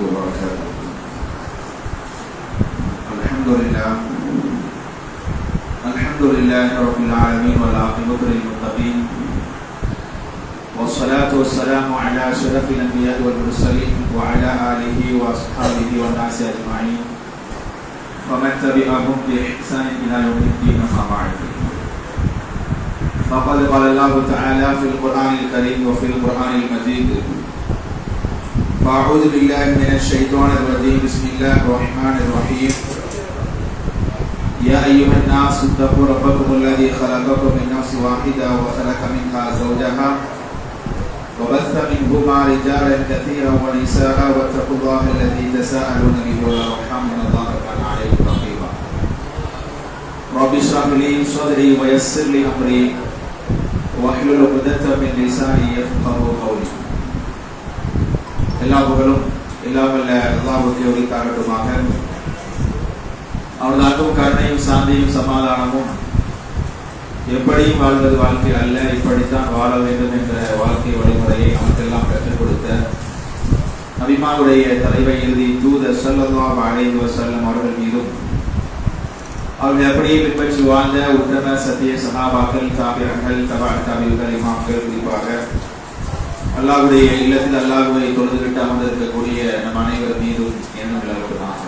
وبركاته. الحمد لله رب العالمين والعاقبة للمتقين والصلاة والسلام على أشرف الأنبياء والمرسلين وعلى آله وأصحابه والناس أجمعين ومن تبعهم بإحسان إلى يوم الدين. أما بعد، فقد قال الله تعالى في القرآن الكريم وفي القرآن المجيد: فأعوذ بالله من الشيطان الرجيم. بسم الله الرحمن الرحيم. يا أيها الناس اتقوا ربكم الذي خلقكم من نفس واحدة وخلق منها زوجها وبث منهما رجالا كثيرا ونساء واتقوا الله الذي تساءلون به والأرحام إن الله كان عليكم رقيبا. رب اشرح لي صدري ويسر لي أمري واحلل عقدة من لساني يفقهوا قولي. எல்லா புகழும் எல்லாம் வல்ல அல்லாஹ்வுக்கே உரித்தாகட்டுமாக. அவரது அன்பும் கருணையும் சாந்தியும் சமாதானமும் எப்படியும் வாழ்வது வாழ்க்கை அல்ல, இப்படித்தான் வாழ வேண்டும் என்ற வாழ்க்கை வழிமுறையை நமக்கெல்லாம் கற்றுக் கொடுத்த நபிமாவுடைய தலைமை இறுதி தூதர் ஸல்லல்லாஹு அலைஹி வஸல்லம் அவர்கள் மீதும் அவர்கள் அப்படியே பின்பற்றி வாழ்ந்த உத்தம சத்திய சஹாபாக்கள், தாபிஈன்கள், தபஅ தாபிஈன்கள், இமாம்கள், குறிப்பாக அல்லாஹ்வுடைய இல்லத்தில் அல்லாஹ்வை தொழுதுவிட்டு அமர்ந்திருக்கக்கூடிய நம் அனைவர் மீதும் எண்ணம் விளக்குவதாக.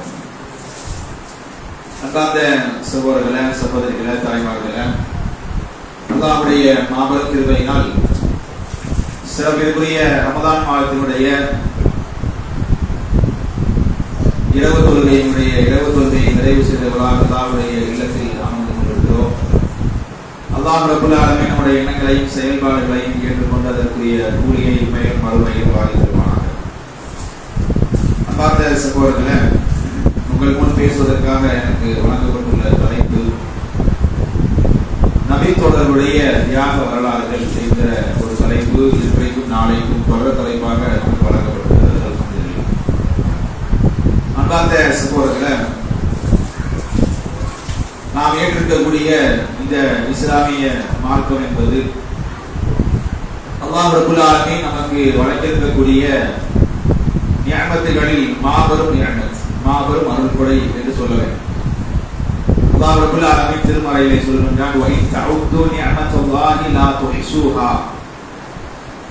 அன்பார்ந்த சகோதரர்களே, சகோதரிகளே, தாய்மார்களே, அல்லாஹ்வுடைய மாபெரும் கிருபையினால் சிறப்பிற்குரிய ரமதான் மாதத்தினுடைய இரவு தொழுகையை நிறைவு செய்தவர்களாக அல்லாஹ்வுடைய இல்லத்தில் அமர்ந்து கொண்டிருக்கிறோம். அல்லாஹ் ரப்பல் ஆலமீன் நம்முடைய எண்ணங்களையும் செயல்பாடுகளையும் ஏற்றுக்கொண்டு அதற்குரிய கூலியை மேலும் மறுமையில் வாங்கியிருப்பானாக. அன்பார்ந்த சகோதரர்களே, உங்கள் முன் பேசுவதற்காக எனக்கு வழங்கப்பட்டுள்ள தலைப்பு நபி தோழர்களுடைய தியாக வரலாறுகள் என்கிற ஒரு தலைப்பு. இன்றைக்கும் நாளைக்கும் தொடர் தலைப்பாக நமக்கு வழங்கப்பட்டுள்ளது. அன்பார்ந்த சகோதரர்களே, நாம் ஏற்றிருக்கக்கூடிய இந்த இஸ்லாமிய மார்க்கம் என்பது அல்லாஹ் ரப்பல் ஆலமீன் நமக்கு வழங்கியிருக்கக்கூடிய நிஅமத்துகளில் மாபெரும் நிஅமத், மாபெரும் அருள்கொடை என்று சொல்ல வேண்டும். அல்லாஹ் ரப்பல் ஆலமீன் திருமறையிலே சொல்லுகிறான்: வஇன் தஅுது நிஅமத்துல்லாஹி லா துஹ்ஸூஹா.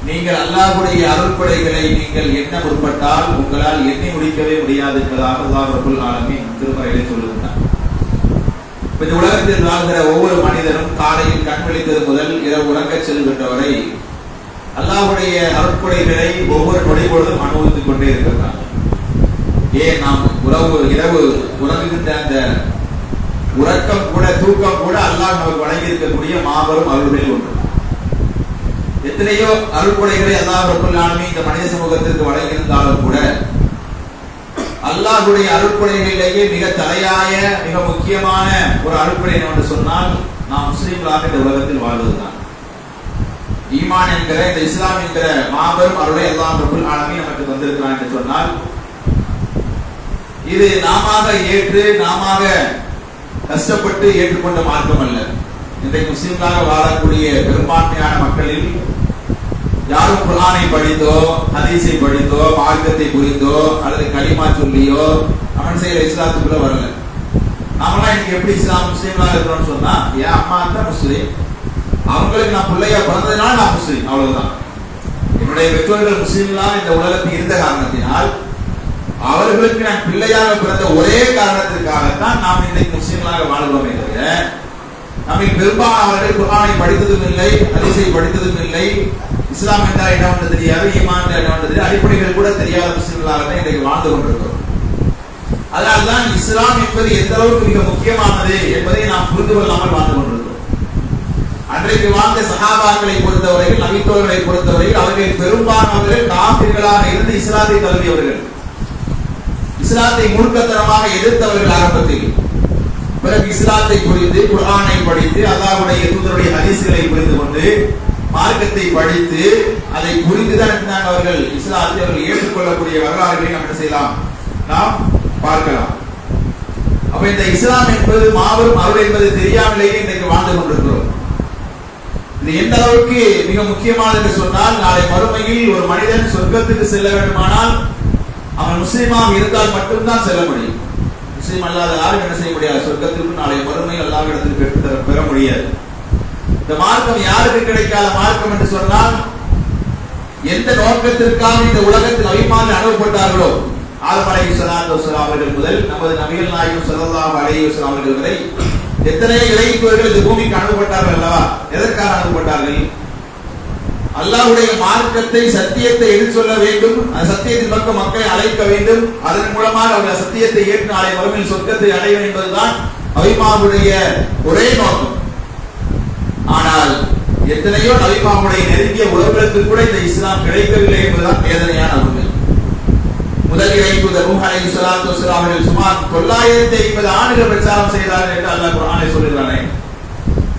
நீங்கள் அல்லாஹ்வுடைய அருள்கொடைகளை நீங்கள் எண்ண முற்பட்டால் உங்களால் எண்ணி முடிக்கவே முடியாது என்பதாக அல்லாஹ் ரப்பல் ஆலமீன் திருமறையிலே சொல்லுகிறான். இந்த உலகத்தில் வாழ்கிற ஒவ்வொரு மனிதனும் காலையில் கண் விழித்தது முதல் இரவு உறங்கச் செல்கின்ற வரை அல்லாஹ்வுடைய அருட்கொடைகளை ஒவ்வொரு நொடி பொழுதும் அனுபவித்துக் கொண்டே இருக்கிறார். ஏன் நாம் இரவு உறங்குகின்ற அந்த உறக்கம் கூட, தூக்கம் கூட அல்லாஹ் நமக்கு வழங்கி இருக்கக்கூடிய மாபெரும் அருள்களில் ஒன்று. எத்தனையோ அருட்கொடைகளை அல்லாஹ் ரப்பல் ஆலமீன் இந்த மனித சமூகத்திற்கு வழங்கியிருந்தாலும் கூட அல்லாஹ்வுடைய அருட்கொடைகளிலேயே மிக தலையாய, மிக முக்கியமான ஒரு அருட்கொடை என்று சொன்னால் நாம் முஸ்லிம்களாக இந்த உலகத்தில் வாழ்வதுதான். ஈமான் என்கிற இந்த இஸ்லாம் என்கிற மாபெரும் அருளை அல்லாஹ் ரப்பல் ஆலமீன் நமக்கு தந்திருக்கிறான் என்று சொன்னால் இது நாம ஏற்று நாம கஷ்டப்பட்டு ஏற்றுக்கொண்ட மார்க்கம் அல்ல. இன்றைக்கு முஸ்லிம்களாக வாழக்கூடிய பெரும்பான்மையான மக்களில் யாரும் குர்ஆனை படித்தோ, ஹதீஸை படித்தோ, மார்க்கத்தை புரிந்தோ அல்லது கலிமா சொல்லியோ அவன் செய்யற இஸ்லாத்துக்குள்ள வரல. நாமெல்லாம் இன்னைக்கு எப்படி இஸ்லாம் முஸ்லீம்களா இருக்கிறோம்னு சொன்னா, என் அம்மா தான் முஸ்லீம், அவங்களுக்கு நான் பிள்ளையா பிறந்ததுனால நான் முஸ்லீம், அவ்வளவுதான். என்னுடைய பெற்றோர்கள் முஸ்லீம்களா இந்த உலகத்தில் இருந்த காரணத்தினால் அவர்களுக்கு நான் பிள்ளையாக பிறந்த ஒரே காரணத்திற்காகத்தான் நாம் இன்றைக்கு முஸ்லீம்களாக வாழ்கிறோமே தவிர நம்மில் பெரும்பாலானவர்கள் குர்ஆனை படித்ததும் இல்லை, ஹதீஸை படித்ததும் இல்லை, இஸ்லாம் என்றால் என்னவென்று தெரியாது, ஈமான் என்றால் என்னவென்று தெரியாது, அடிப்படைகள் கூட தெரியாத முஸ்லிம்களாக இன்றைக்கு வாழ்ந்து கொண்டிருக்கிறோம். அதனால்தான் இஸ்லாம் என்பது எந்த அளவுக்கு மிக முக்கியமானது என்பதை நாம் புரிந்து கொள்ளாமல் வாழ்ந்து கொண்டிருக்கிறோம். அன்றைக்கு வாழ்ந்த சஹாபாக்களை பொறுத்தவரையில், நபித்தோர்களை பொறுத்தவரையில் அவர்கள் பெரும்பாலானவர்கள் காஃபிர்களாக இருந்து இஸ்லாத்தை தழுவியவர்கள், இஸ்லாத்தை மூர்க்கத்தனமாக எதிர்த்தவர்கள் ஆரம்பத்தில். பிறகு இஸ்லாத்தை புரிந்து குர்ஆனை படித்து அல்லாஹ்வுடைய தூதருடைய ஹதீஸ்களை புரிந்து கொண்டு மார்க்கத்தை படித்து அதை புரிந்துதான் அவர்கள் இஸ்லாத்தை அவர்கள் ஏற்றுக்கொள்ளக்கூடிய வரலாறுகளை நாம் என்ன செய்யலாம், நாம் பார்க்கலாம். அப்ப இந்த இஸ்லாம் என்பது மாபெரும் அருள் என்பது தெரியாமலேயே இன்றைக்கு வாழ்ந்து கொண்டிருக்கிறோம். இது எந்த அளவுக்கு மிக முக்கியமானது என்று சொன்னால், நாளை மறுமையில் ஒரு மனிதன் சொர்க்கத்துக்கு செல்ல வேண்டுமானால் அவன் முஸ்லீமாக இருந்தால் மட்டும்தான் செல்ல முடியும். முஸ்லீம் அல்லாத யாரும் என்ன செய்ய முடியாது, சொர்க்கத்திற்கு நாளை மறுமை அல்லாஹ்விடத்தில் பெற முடியாது. இந்த மார்க்கம் யாருக்கு கிடைக்காத மார்க்கம் என்று சொன்னால், எந்த நோக்கத்திற்காக இந்த உலகத்தில் அபிமானிகள் அனுப்பப்பட்டார்களோ, ஆதம் அலைஹிஸ்ஸலாத்து வஸ்ஸலாம் அவர்கள் முதல் நமது நபிகள் நாயகம் ஸல்லல்லாஹு அலைஹி வஸல்லம் அவர்கள் வரை எத்தனை இறைத்தூதர்கள் இந்த பூமிக்கு அனுப்பப்பட்டார்கள் அல்லவா? எதற்காக அனுப்பப்பட்டார்கள்? அல்லாஹ்வுடைய மார்க்கத்தை, சத்தியத்தை எடுத்து சொல்ல வேண்டும், அந்த சத்தியத்தின் பக்கம் மக்களை அழைக்க வேண்டும், அதன் மூலமாக அவர்கள் சத்தியத்தை ஏற்று நாளை மறுமையில் சொர்க்கத்தை அடைய வேண்டும் என்பதுதான் அபிமானுடைய ஒரே நோக்கம். ஆனால் எத்தனையோ நபிமாவுடைய நெருங்கிய உறவுகளுக்கு கூட இந்த இஸ்லாம் கிடைக்கவில்லை என்பதுதான் வேதனையான உண்மை. முதல் இறைத்தூதர் நூஹ் அலைஹிஸ்ஸலாத்து வஸ்ஸலாம் அவர்கள் சுமார் 950 ஆண்டுகள் பிரச்சாரம் செய்தார்கள் என்று அல்லாஹ் குர்ஆனில் சொல்கிறானே.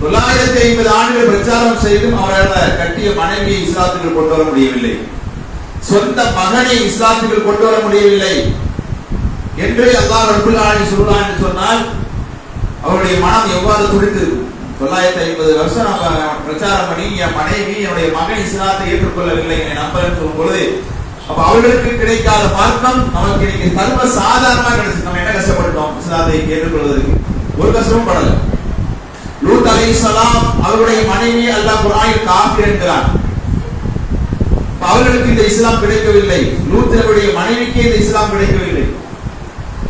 950 ஆண்டுகள் பிரச்சாரம் செய்தும் அவரால் கட்டிய மனைவியை இஸ்லாத்துக்குள் கொண்டு வர முடியவில்லை, சொந்த மகனை இஸ்லாத்துக்குள் கொண்டு வர முடியவில்லை என்று அல்லாஹ் ரப்பல் ஆலமீன் சொல்றான் என்று சொன்னால் அவருடைய மனம் எவ்வாறு துடித்திருக்கும்? 950 வருஷம் நம்ம பிரச்சாரம் பண்ணி என் மனைவி என்னுடைய மகன் இஸ்லாத்தை ஏற்றுக்கொள்ளவில்லை, என்னை நம்பலன்னு சொல்லும் பொழுது, அப்ப அவர்களுக்கு கிடைக்காத மார்க்கம் நமக்கு இன்னைக்கு சர்வ சாதாரணமா கிடைச்சு. நம்ம என்ன கஷ்டப்பட்டோம் இஸ்லாத்தை ஏற்றுக்கொள்வதற்கு? ஒரு கஷ்டமும் படல. லூத் அலைஹிஸ்ஸலாம் அவருடைய மனைவி அல்லாஹ் குர்ஆனில் காஃபிர் என்கிறான். அவர்களுக்கு இந்த இஸ்லாம் கிடைக்கவில்லை, லூத்தினுடைய மனைவிக்கு இந்த இஸ்லாம் கிடைக்கவில்லை.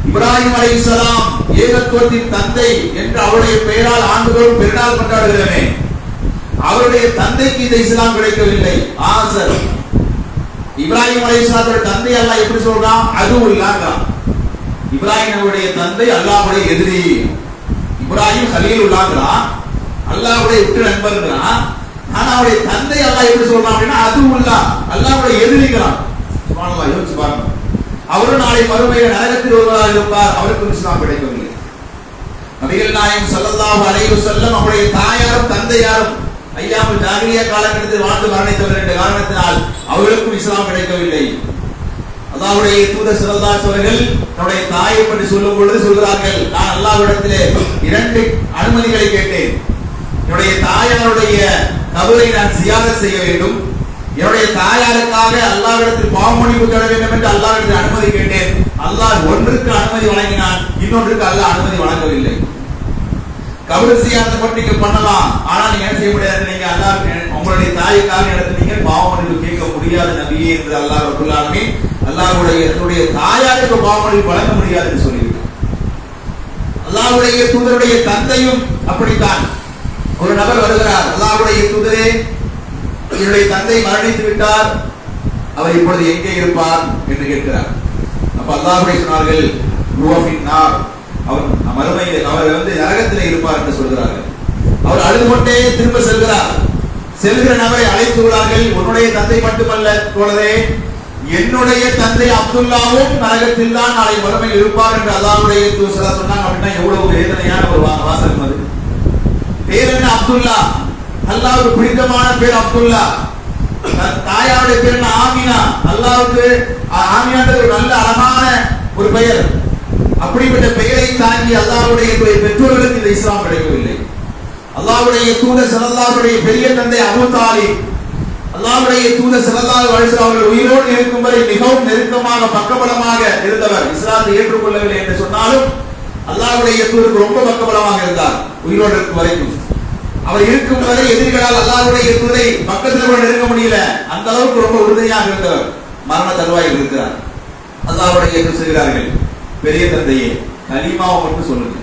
இப்ராஹிம் அலைஹிஸ்ஸலாம் ஏகத்துவத்தின் தந்தை என்று அவருடைய பெயரால் ஆண்டுதோறும் பெருநாள் கொண்டாடுகிறோமே, அவருடைய தந்தைக்கு இந்த இஸ்லாம் கிடைக்கவில்லை. ஆசர் இப்ராஹிம் அலைஹிஸ்ஸலாத்துடைய தந்தை அல்லாஹ் எப்படி சொல்றான்? அதுவுல்லாஹ். இப்ராஹிமுடைய தந்தை அல்லாஹ்வுடைய எதிரி. இப்ராஹிம் கலீலுல்லாஹ்ங்கறான், அல்லாஹ்வுடைய உற்ற நண்பர்ங்கறான். ஆனா அவருடைய தந்தை அல்லாஹ் எப்படி சொல்றான் அப்படின்னா அதுவுல்லாஹ், அல்லாஹ்வுடைய எதிரிங்கறான். சுப்ஹானல்லாஹ், யோசிச்சு பாருங்க. அவரும் நாளை மறுமையில் நரகத்தில் ஒருவராக இருப்பார், அவருக்கு இஸ்லாம் கிடைக்கவில்லை. நபிகள் நாயகம் ஸல்லல்லாஹு அலைஹி வஸல்லம் அவருடைய தாயாரும் தந்தையாரும் ஐயாமுல் ஜாஹிலியா காலகட்டத்தில் வாழ்ந்து மரணித்தவர் என்ற காரணத்தினால் அவர்களுக்கும் இஸ்லாம் கிடைக்கவில்லை. அல்லாஹ்வுடைய தூதர் ஸல்லல்லாஹு அலைஹி அவர்கள் தன்னுடைய தாயை பற்றி சொல்லும் பொழுது சொல்கிறார்கள், நான் அல்லாஹ்விடத்திலே 2 அனுமதிகளை கேட்டேன். என்னுடைய தாயாருடைய கபரை நான் ஜியாரத் செய்ய வேண்டும், என்னுடைய தாயாருக்காக அல்லாஹ்விடத்தில் பாவமன்னிப்பு தேட வேண்டும் என்று அல்லாஹ்விடத்தில் அனுமதி கேட்டேன். அல்லாஹ் ஒன்றுக்கு அனுமதி வழங்கினான், இன்னொன்றுக்கு அல்லாஹ் அனுமதி வழங்கவில்லை. கபர் ஜியாரத்தை மட்டும் நீங்க பண்ணலாம், ஆனா நீங்க என்ன செய்ய முடியாது, நீங்க அல்லாஹ் உங்களுடைய தாய்க்காக நடத்துனீங்க, பாவமன்னிப்பு கேட்க முடியாது நபியே என்று அல்லாஹ் ரப்பல் ஆலமீன் அல்லாஹ்வுடைய தாயாருக்கு பாவமன்னிப்பு வழங்க முடியாது என்று சொல்லியிருக்கார். அல்லாஹ்வுடைய தூதருடைய தந்தையும் அப்படித்தான். ஒரு நபர் வருகிறார், அல்லாஹ்வுடைய தூதரே என்னுடைய தந்தை மரணித்து விட்டார், அவர் இப்பொழுது எங்கே இருப்பார் என்று கேட்கிறார். அப்ப அல்லாஹ்வுடைய சொன்னார்கள், ரூஹின்னார், அவர் மறுமையில் அவர் நரகத்திலே இருப்பார் என்று சொல்கிறார்கள். அவர் அழுது கொண்டே திரும்ப செல்கிறார். செல்கிற நபரை அழைத்து விடுறார்கள், உன்னுடைய தந்தை மட்டுமல்ல தோழரே, என்னுடைய தந்தை அப்துல்லாவும் நரகத்தில் தான் நாளை மறுமையில் இருப்பார் என்று அல்லாஹ்வுடைய தூதர் சொன்னாங்க. அப்படின்னா எவ்வளவு வேதனையான ஒரு வாசகம் அது. பேர் என்ன? அப்துல்லா. அல்லாஹ்வுக்கு பிடித்தமான பேர் அப்துல்லா. தாயாருடைய பேர் என்ன? ஆமினா. அல்லாஹ்வுக்கு ஆமினான்றது ஒரு நல்ல அழகான ஒரு பெயர். அப்படிப்பட்ட பெயரை தாங்கி அல்லாஹ்வுடைய பெற்றோர்களுக்கு இந்த இஸ்லாம் கிடைக்கவில்லை. அல்லாஹ்வுடைய தூதர் ஸல்லல்லாஹு அலைஹி பெரிய தந்தை அபூ தாலிப், அல்லாஹ்வுடைய தூதர் ஸல்லல்லாஹு அலைஹி வஸல்லம் அவர்கள் உயிரோடு இருக்கும் வரை மிகவும் நெருக்கமாக பக்கபலமாக இருந்தவர். இஸ்லாத்தை ஏற்றுக்கொள்ளவில்லை என்று சொன்னாலும் அல்லாஹ்வுடைய தூதருக்கு ரொம்ப பக்கபலமாக இருந்தார் உயிரோடு இருக்கும் வரைக்கும். அவர் இருக்கும் வரை எதிரிகளால் அல்லாஹ்வுடைய தூதரை பக்கத்தில் கூட நெருங்க முடியல, அந்த அளவுக்கு ரொம்ப உறுதியாக இருந்தவர். மரண தருவாயில் இருக்கிறார். அல்லாஹ்வுடைய தூதர் சொல்கிறார்கள், பெரிய தந்தையே கலிமாவை மட்டும் சொல்லுங்க,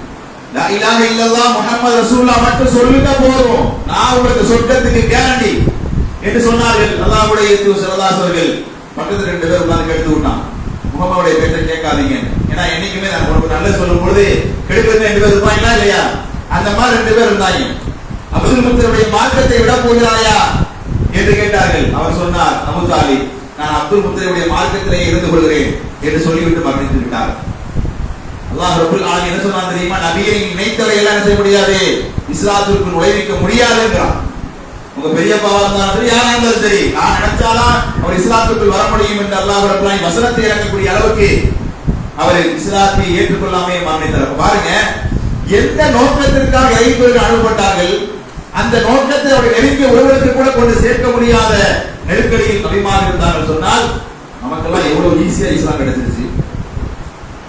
லா இலாஹ இல்லல்லாஹ் முஹம்மது ரசூலுல்லாஹ் மட்டும் சொல்லுங்க போதும், நான் உங்களுக்கு சொர்க்கத்துக்கு கேரண்டி என்று சொன்னார்கள். அல்லாஹ்வுடைய தூதர் ஸல்லல்லாஹு அலைஹி அவர்கள் பக்கத்துல 2 பேர் உட்கார்ந்து கெடுத்து விட்டான். முஹம்மதுடைய பேச்சை கேட்காதீங்க, ஏன்னா என்னைக்குமே நான் உங்களுக்கு நல்லது சொல்லும் பொழுது கெடுக்கிறது 2 பேர் இருப்பாங்களா இல்லையா? அந்த மாதிரி 2 பேர் இருந்தாங்க. அப்துல் முத்தலிபுடைய மார்க்கத்தை விட போகிறாயா என்று கேட்டார்கள். அவர் சொன்னார், அபூ தாலிப், நான் அப்துல் முத்தலிபுடைய மார்க்கத்திலே இருந்து கொள்கிறேன் என்று சொல்லிவிட்டு மரணித்து விட்டார். அல்லாஹ் ரப்பல் ஆலமீன் என்ன சொன்னான் தெரியுமா? நபியை நினைத்தவரை எல்லாம் என்ன செய்ய முடியாது, இஸ்லாத்திற்கு நுழைவிக்க முடியாது என்கிறான். உங்க பெரியப்பாவா இருந்தாலும் சரி, யாரா இருந்தாலும் சரி, நான் நினைச்சாலும் அவர் இஸ்லாத்துக்குள் வர முடியும் என்று அல்லாஹ் ரப்பல் ஆலமீன் வசனத்தை இறக்கக்கூடிய அளவுக்கு அவர் இஸ்லாத்தை ஏற்றுக்கொள்ளாமே மரணித்தார். பாருங்க, எந்த நோக்கத்திற்காக இறைத்தூதர்கள் அனுப்பப்பட்டார்கள், அந்த நோக்கத்தை அவருடைய நெருங்கிய உறவுகளுக்கு கூட கொண்டு சேர்க்க முடியாத நெருக்கடியில் நபிமார்கள் இருந்தார்கள் சொன்னால் நமக்கெல்லாம் எவ்வளவு ஈஸியா இஸ்லாம் கிடைச்சிருச்சு,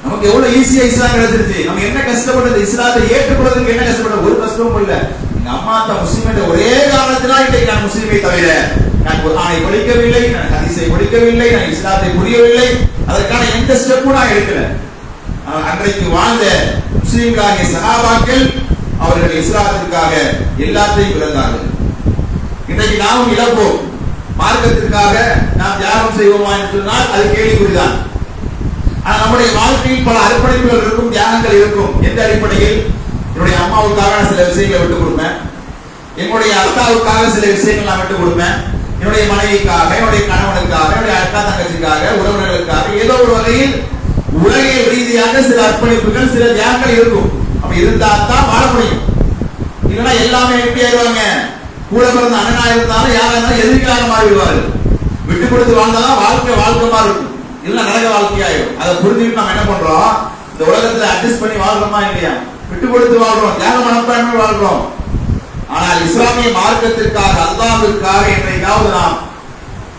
நமக்கு எவ்வளவு ஈஸியா இஸ்லாம் கிடைச்சிருச்சு. நம்ம என்ன கஷ்டப்பட்டது, இஸ்லாத்தை ஏற்றுக்கொள்வதற்கு என்ன கஷ்டப்பட்டது? ஒரு கஷ்டமும் இல்ல. எங்க அம்மா தான் முஸ்லீம் என்ற ஒரே காரணத்தினால் இன்றைக்கு நான் முஸ்லீமை தவிர நான் குர்ஆனை படிக்கவில்லை, நான் ஹதீஸை படிக்கவில்லை, நான் இஸ்லாத்தை புரியவில்லை, அதற்கான எந்த ஸ்டெப்பும் நான் எடுக்கல. அன்றைக்கு வாழ்ந்த முஸ்லீம்களாகிய சஹாபாக்கள் அவர்கள் இஸ்லாத்திற்காக எல்லாத்தையும் இழந்தார்கள். இன்றைக்கு நாமும் இழப்போம். மார்க்கத்திற்காக நாம் தியாகம் செய்வோமா என்று சொன்னால் அது கேள்விக்குறிதான். ஆனால் நம்முடைய வாழ்க்கையில் பல அர்ப்பணிப்புகள் இருக்கும், தியாகங்கள் இருக்கும். எந்த அடிப்படையில்? என்னுடைய அம்மாவுக்காக சில விஷயங்களை விட்டுக் கொடுப்பேன், என்னுடைய அக்காவுக்காக சில விஷயங்கள் நான் விட்டுக் கொடுப்பேன், என்னுடைய மனைவிக்காக, என்னுடைய கணவனுக்காக, என்னுடைய அக்கா தங்கச்சிக்காக, உறவினர்களுக்காக, ஏதோ ஒரு வகையில் உலகியல் ரீதியாக சில அர்ப்பணிப்புகள், சில தியாகங்கள் இருக்கும். அப்ப இருந்தா தான் வாழ முடியும். இல்லைன்னா எல்லாமே எப்படி ஆயிடுவாங்க? கூட பிறந்த அண்ணனா இருந்தாலும் யாரா இருந்தாலும் எதிர்கால மாறிடுவாரு. விட்டு கொடுத்து வாழ்ந்தாதான் வாழ்க்கை வாழ்க்கமா இருக்கும், இல்ல நரக வாழ்க்கையாயிடும். அதை புரிஞ்சுக்கிட்டு நம்ம என்ன பண்றோம்? இந்த உலகத்துல அட்ஜஸ்ட் பண்ணி வாழ்றோமா இல்லையா? விட்டு கொடுத்து வாழ்றோம், தியாக மனப்பான்மை வாழ்றோம். ஆனால் இஸ்லாமிய மார்க்கத்திற்காக, அல்லாஹ்விற்காக என்றைக்காவது நாம்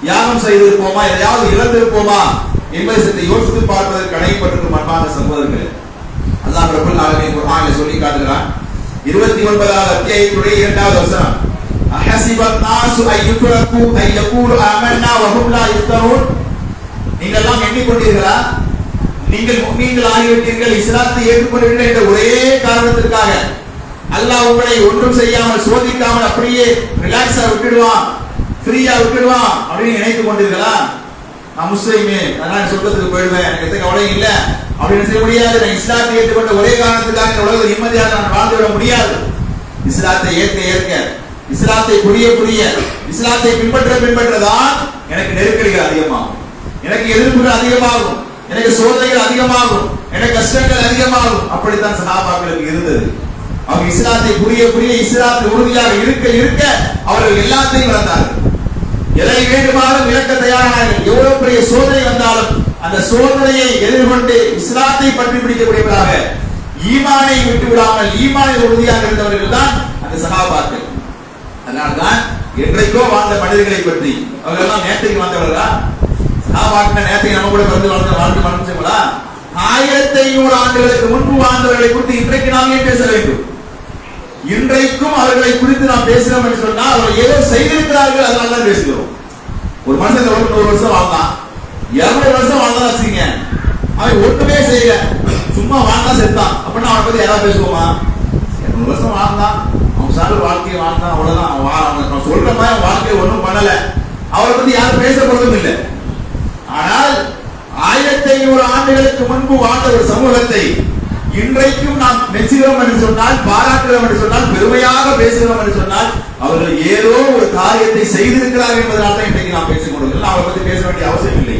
தியாகம் செய்திருப்போமா, எதையாவது இழந்திருப்போமா என்பதை சற்று யோசித்து பார்ப்பதற்கு அழைக்கப்பட்டிருக்கும் அன்பான சகோதரர்களே, அல்லாஹ் ரப்பல் ஆலமீன் குர்ஆனில் சொல்லி காட்டுகிறான். 29வது அத்தியாயத்துடைய 2வது வசனம், அஹஸிபன் நாசு அய்யுத்ரகு அய்யகூலு ஆமன்னா வஹும் லா யுஃப்தனூன். நீங்கள் எல்லாம் எண்ணிக்கொண்டீர்களா, நீங்கள் முஃமின்கள் ஆகிவிட்டீர்கள், இஸ்லாத்தை ஏற்றுக்கொண்டீர்கள் என்ற ஒரே காரணத்திற்காக அல்லாஹ் உங்களை ஒன்றும் செய்யாமல் சோதிக்காமல் அப்படியே ரிலாக்ஸா விட்டுடுவான், ஃப்ரீயா விட்டுடுவான் அப்படின்னு நினைத்துக் கொண்டீர்களா? நான் முஸ்லீமே, அதனால சொர்க்கத்துக்கு போயிடுவேன், எனக்கு எந்த கவலையும் இல்லை அப்படின்னு செய்ய முடியாது. நான் இஸ்லாத்தை ஏற்றுக்கொண்ட ஒரே காரணத்துக்காக இந்த உலகத்தில் நிம்மதியாக நான் வாழ்ந்து விட முடியாது. இஸ்லாத்தை ஏற்க இஸ்லாத்தை புரிய இஸ்லாத்தை பின்பற்றதான் எனக்கு நெருக்கடிகள் அதிகமாகும், எனக்கு எதிர்ப்புகள் அதிகமாகும், எனக்கு சோதனைகள் அதிகமாகும், எனக்கு கஷ்டங்கள் அதிகமாகும். அப்படித்தான் சஹாபாக்களுக்கு இருந்தது. அவங்க இஸ்லாத்தை புரிய இஸ்லாத்தில் உறுதியாக இருக்க அவர்கள் எல்லாத்தையும் இழந்தார்கள். எதை வேண்டுமானாலும் இழக்க தயாரானார்கள். எவ்வளவு பெரிய சோதனை வந்தாலும் அந்த சோதனையை எதிர்கொண்டு இஸ்லாத்தை பற்றி பிடிக்கக்கூடியவர்களாக, ஈமானை விட்டு விடாமல் ஈமானில் உறுதியாக இருந்தவர்கள் தான் அந்த சஹாபாக்கள். அதனால்தான் என்றைக்கோ வாழ்ந்த மனிதர்களை பற்றி, அவர்கள் எல்லாம் நேற்றைக்கு வந்தவர்களா? சஹாபாக்கள் நேற்றைக்கு நம்ம கூட வாழ்ந்து மனுஷங்களா? 1500 ஆண்டுகளுக்கு முன்பு வாழ்ந்தவர்களை குறித்து இன்றைக்கு நாம் ஏன் பேச வேண்டும்? இன்றைக்கும் அவர்களை குறித்து நாம் பேசுகிறோம் என்று சொன்னால் அவர்கள் ஏதோ செய்திருக்கிறார்கள், அதனால தான் பேசுகிறோம். ஒரு மனுஷன் 100 வருஷம் வாழ்ந்தான், 200 வருஷம் வாழ்ந்தான் வச்சுங்க, அவன் ஒண்ணுமே செய்யல, சும்மா வாழ்ந்தா செத்தான் அப்படின்னா அவனை பத்தி யாராவது பேசுவோமா? 200 வருஷம் வாழ்ந்தான், அவன் சார்ந்த வாழ்க்கையை வாழ்ந்தான், அவ்வளவுதான். அவன் சொல்ற மாதிரி வாழ்க்கையை ஒன்றும் பண்ணல, அவரை பத்தி யாரும் பேசப்படுவதும் இல்லை. ஆனால் 1500 ஆண்டுகளுக்கு முன்பு வாழ்ந்த ஒரு சமூகத்தை இன்றைக்கும் நாம் மெச்சுகிறோம் என்று சொன்னால், பாராட்டுகிறோம் என்று சொன்னால், பெருமையாக பேசுகிறோம் என்று சொன்னால், அவர்கள் ஏதோ ஒரு காரியத்தை செய்திருக்கிறார்கள் என்பதனால தான் இன்றைக்கு நாம் பேசிக் கொண்டிருக்கிறோம். அவரை பற்றி பேச வேண்டிய அவசியம் இல்லை.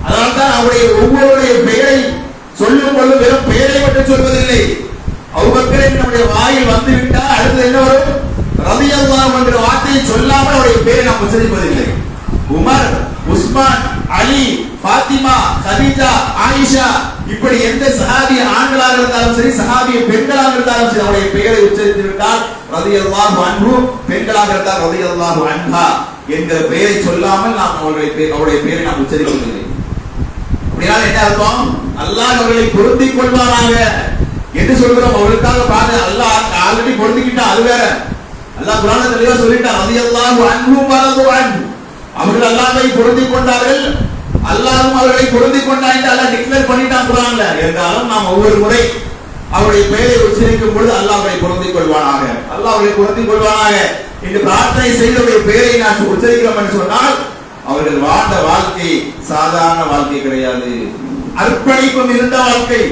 அதனால்தான் அவருடைய ஒவ்வொருடைய பெயரை சொல்லும் பொழுது வெறும் பெயரை மட்டும் சொல்வதில்லை. அபூபக்கர் நம்முடைய வாயில் வந்துவிட்டால் அடுத்து என்ன வரும்? ரலியல்லாஹு என்ற வார்த்தையை சொல்லாமல் அவருடைய பெயரை நாம் உச்சரிப்பதில்லை. உமர், உஸ்மான், அலி, பாத்திமா, கதீஜா, ஆயிஷா, இப்படி எந்த சஹாபி ஆண்களாக இருந்தாலும் சரி, சஹாபிய பெண்களாக இருந்தாலும் சரி, அவருடைய பெயரை உச்சரித்து விட்டால் ரலியல்லாஹு அன்ஹு, பெண்களாக இருந்தால் ரலியல்லாஹு அன்ஹா என்கிற பெயரை சொல்லாமல் நாம் அவருடைய பெயரை நாம் உச்சரிப்பதில்லை. அப்படினால் என்ன அர்த்தம்? அல்லாஹ் அவர்களை பொருந்திக் கொள்வாராக என்று சொல்கிறோம். அவர்களுக்காக பார்த்து அல்லாஹ் ஆல்ரெடி பொருந்திக்கிட்டா, அது வேற. அல்லாஹ் குர்ஆன்ல தெளிவா சொல்லிட்டான், ரலியல்லாஹு அன்ஹு வரது அன்ஹு. அவர்கள் அல்லாஹ்வை பொருந்திக் கொண்டார்கள், அல்லாஹ்வும் அவர்களை பொருந்திக் கொண்டான் என்று அல்லாஹ் டிக்ளேர் பண்ணிட்டான் குர்ஆன்ல. என்றாலும் நாம் ஒவ்வொரு முறை அவருடைய பெயரை உச்சரிக்கும் பொழுது அல்லாஹ் அவரை பொருந்திக் கொள்வானாக, அல்லாஹ் அவரை பொருந்திக் கொள்வானாக என்று பிரார்த்தனை செய்தவருடைய பெயரை நான் உச்சரிக்கிறோம் என்று சொன்னால், அவர்கள் வாழ்ந்த வாழ்க்கை சாதாரண வாழ்க்கை கிடையாது. அர்ப்பணிப்பும் இருந்த வாழ்க்கை,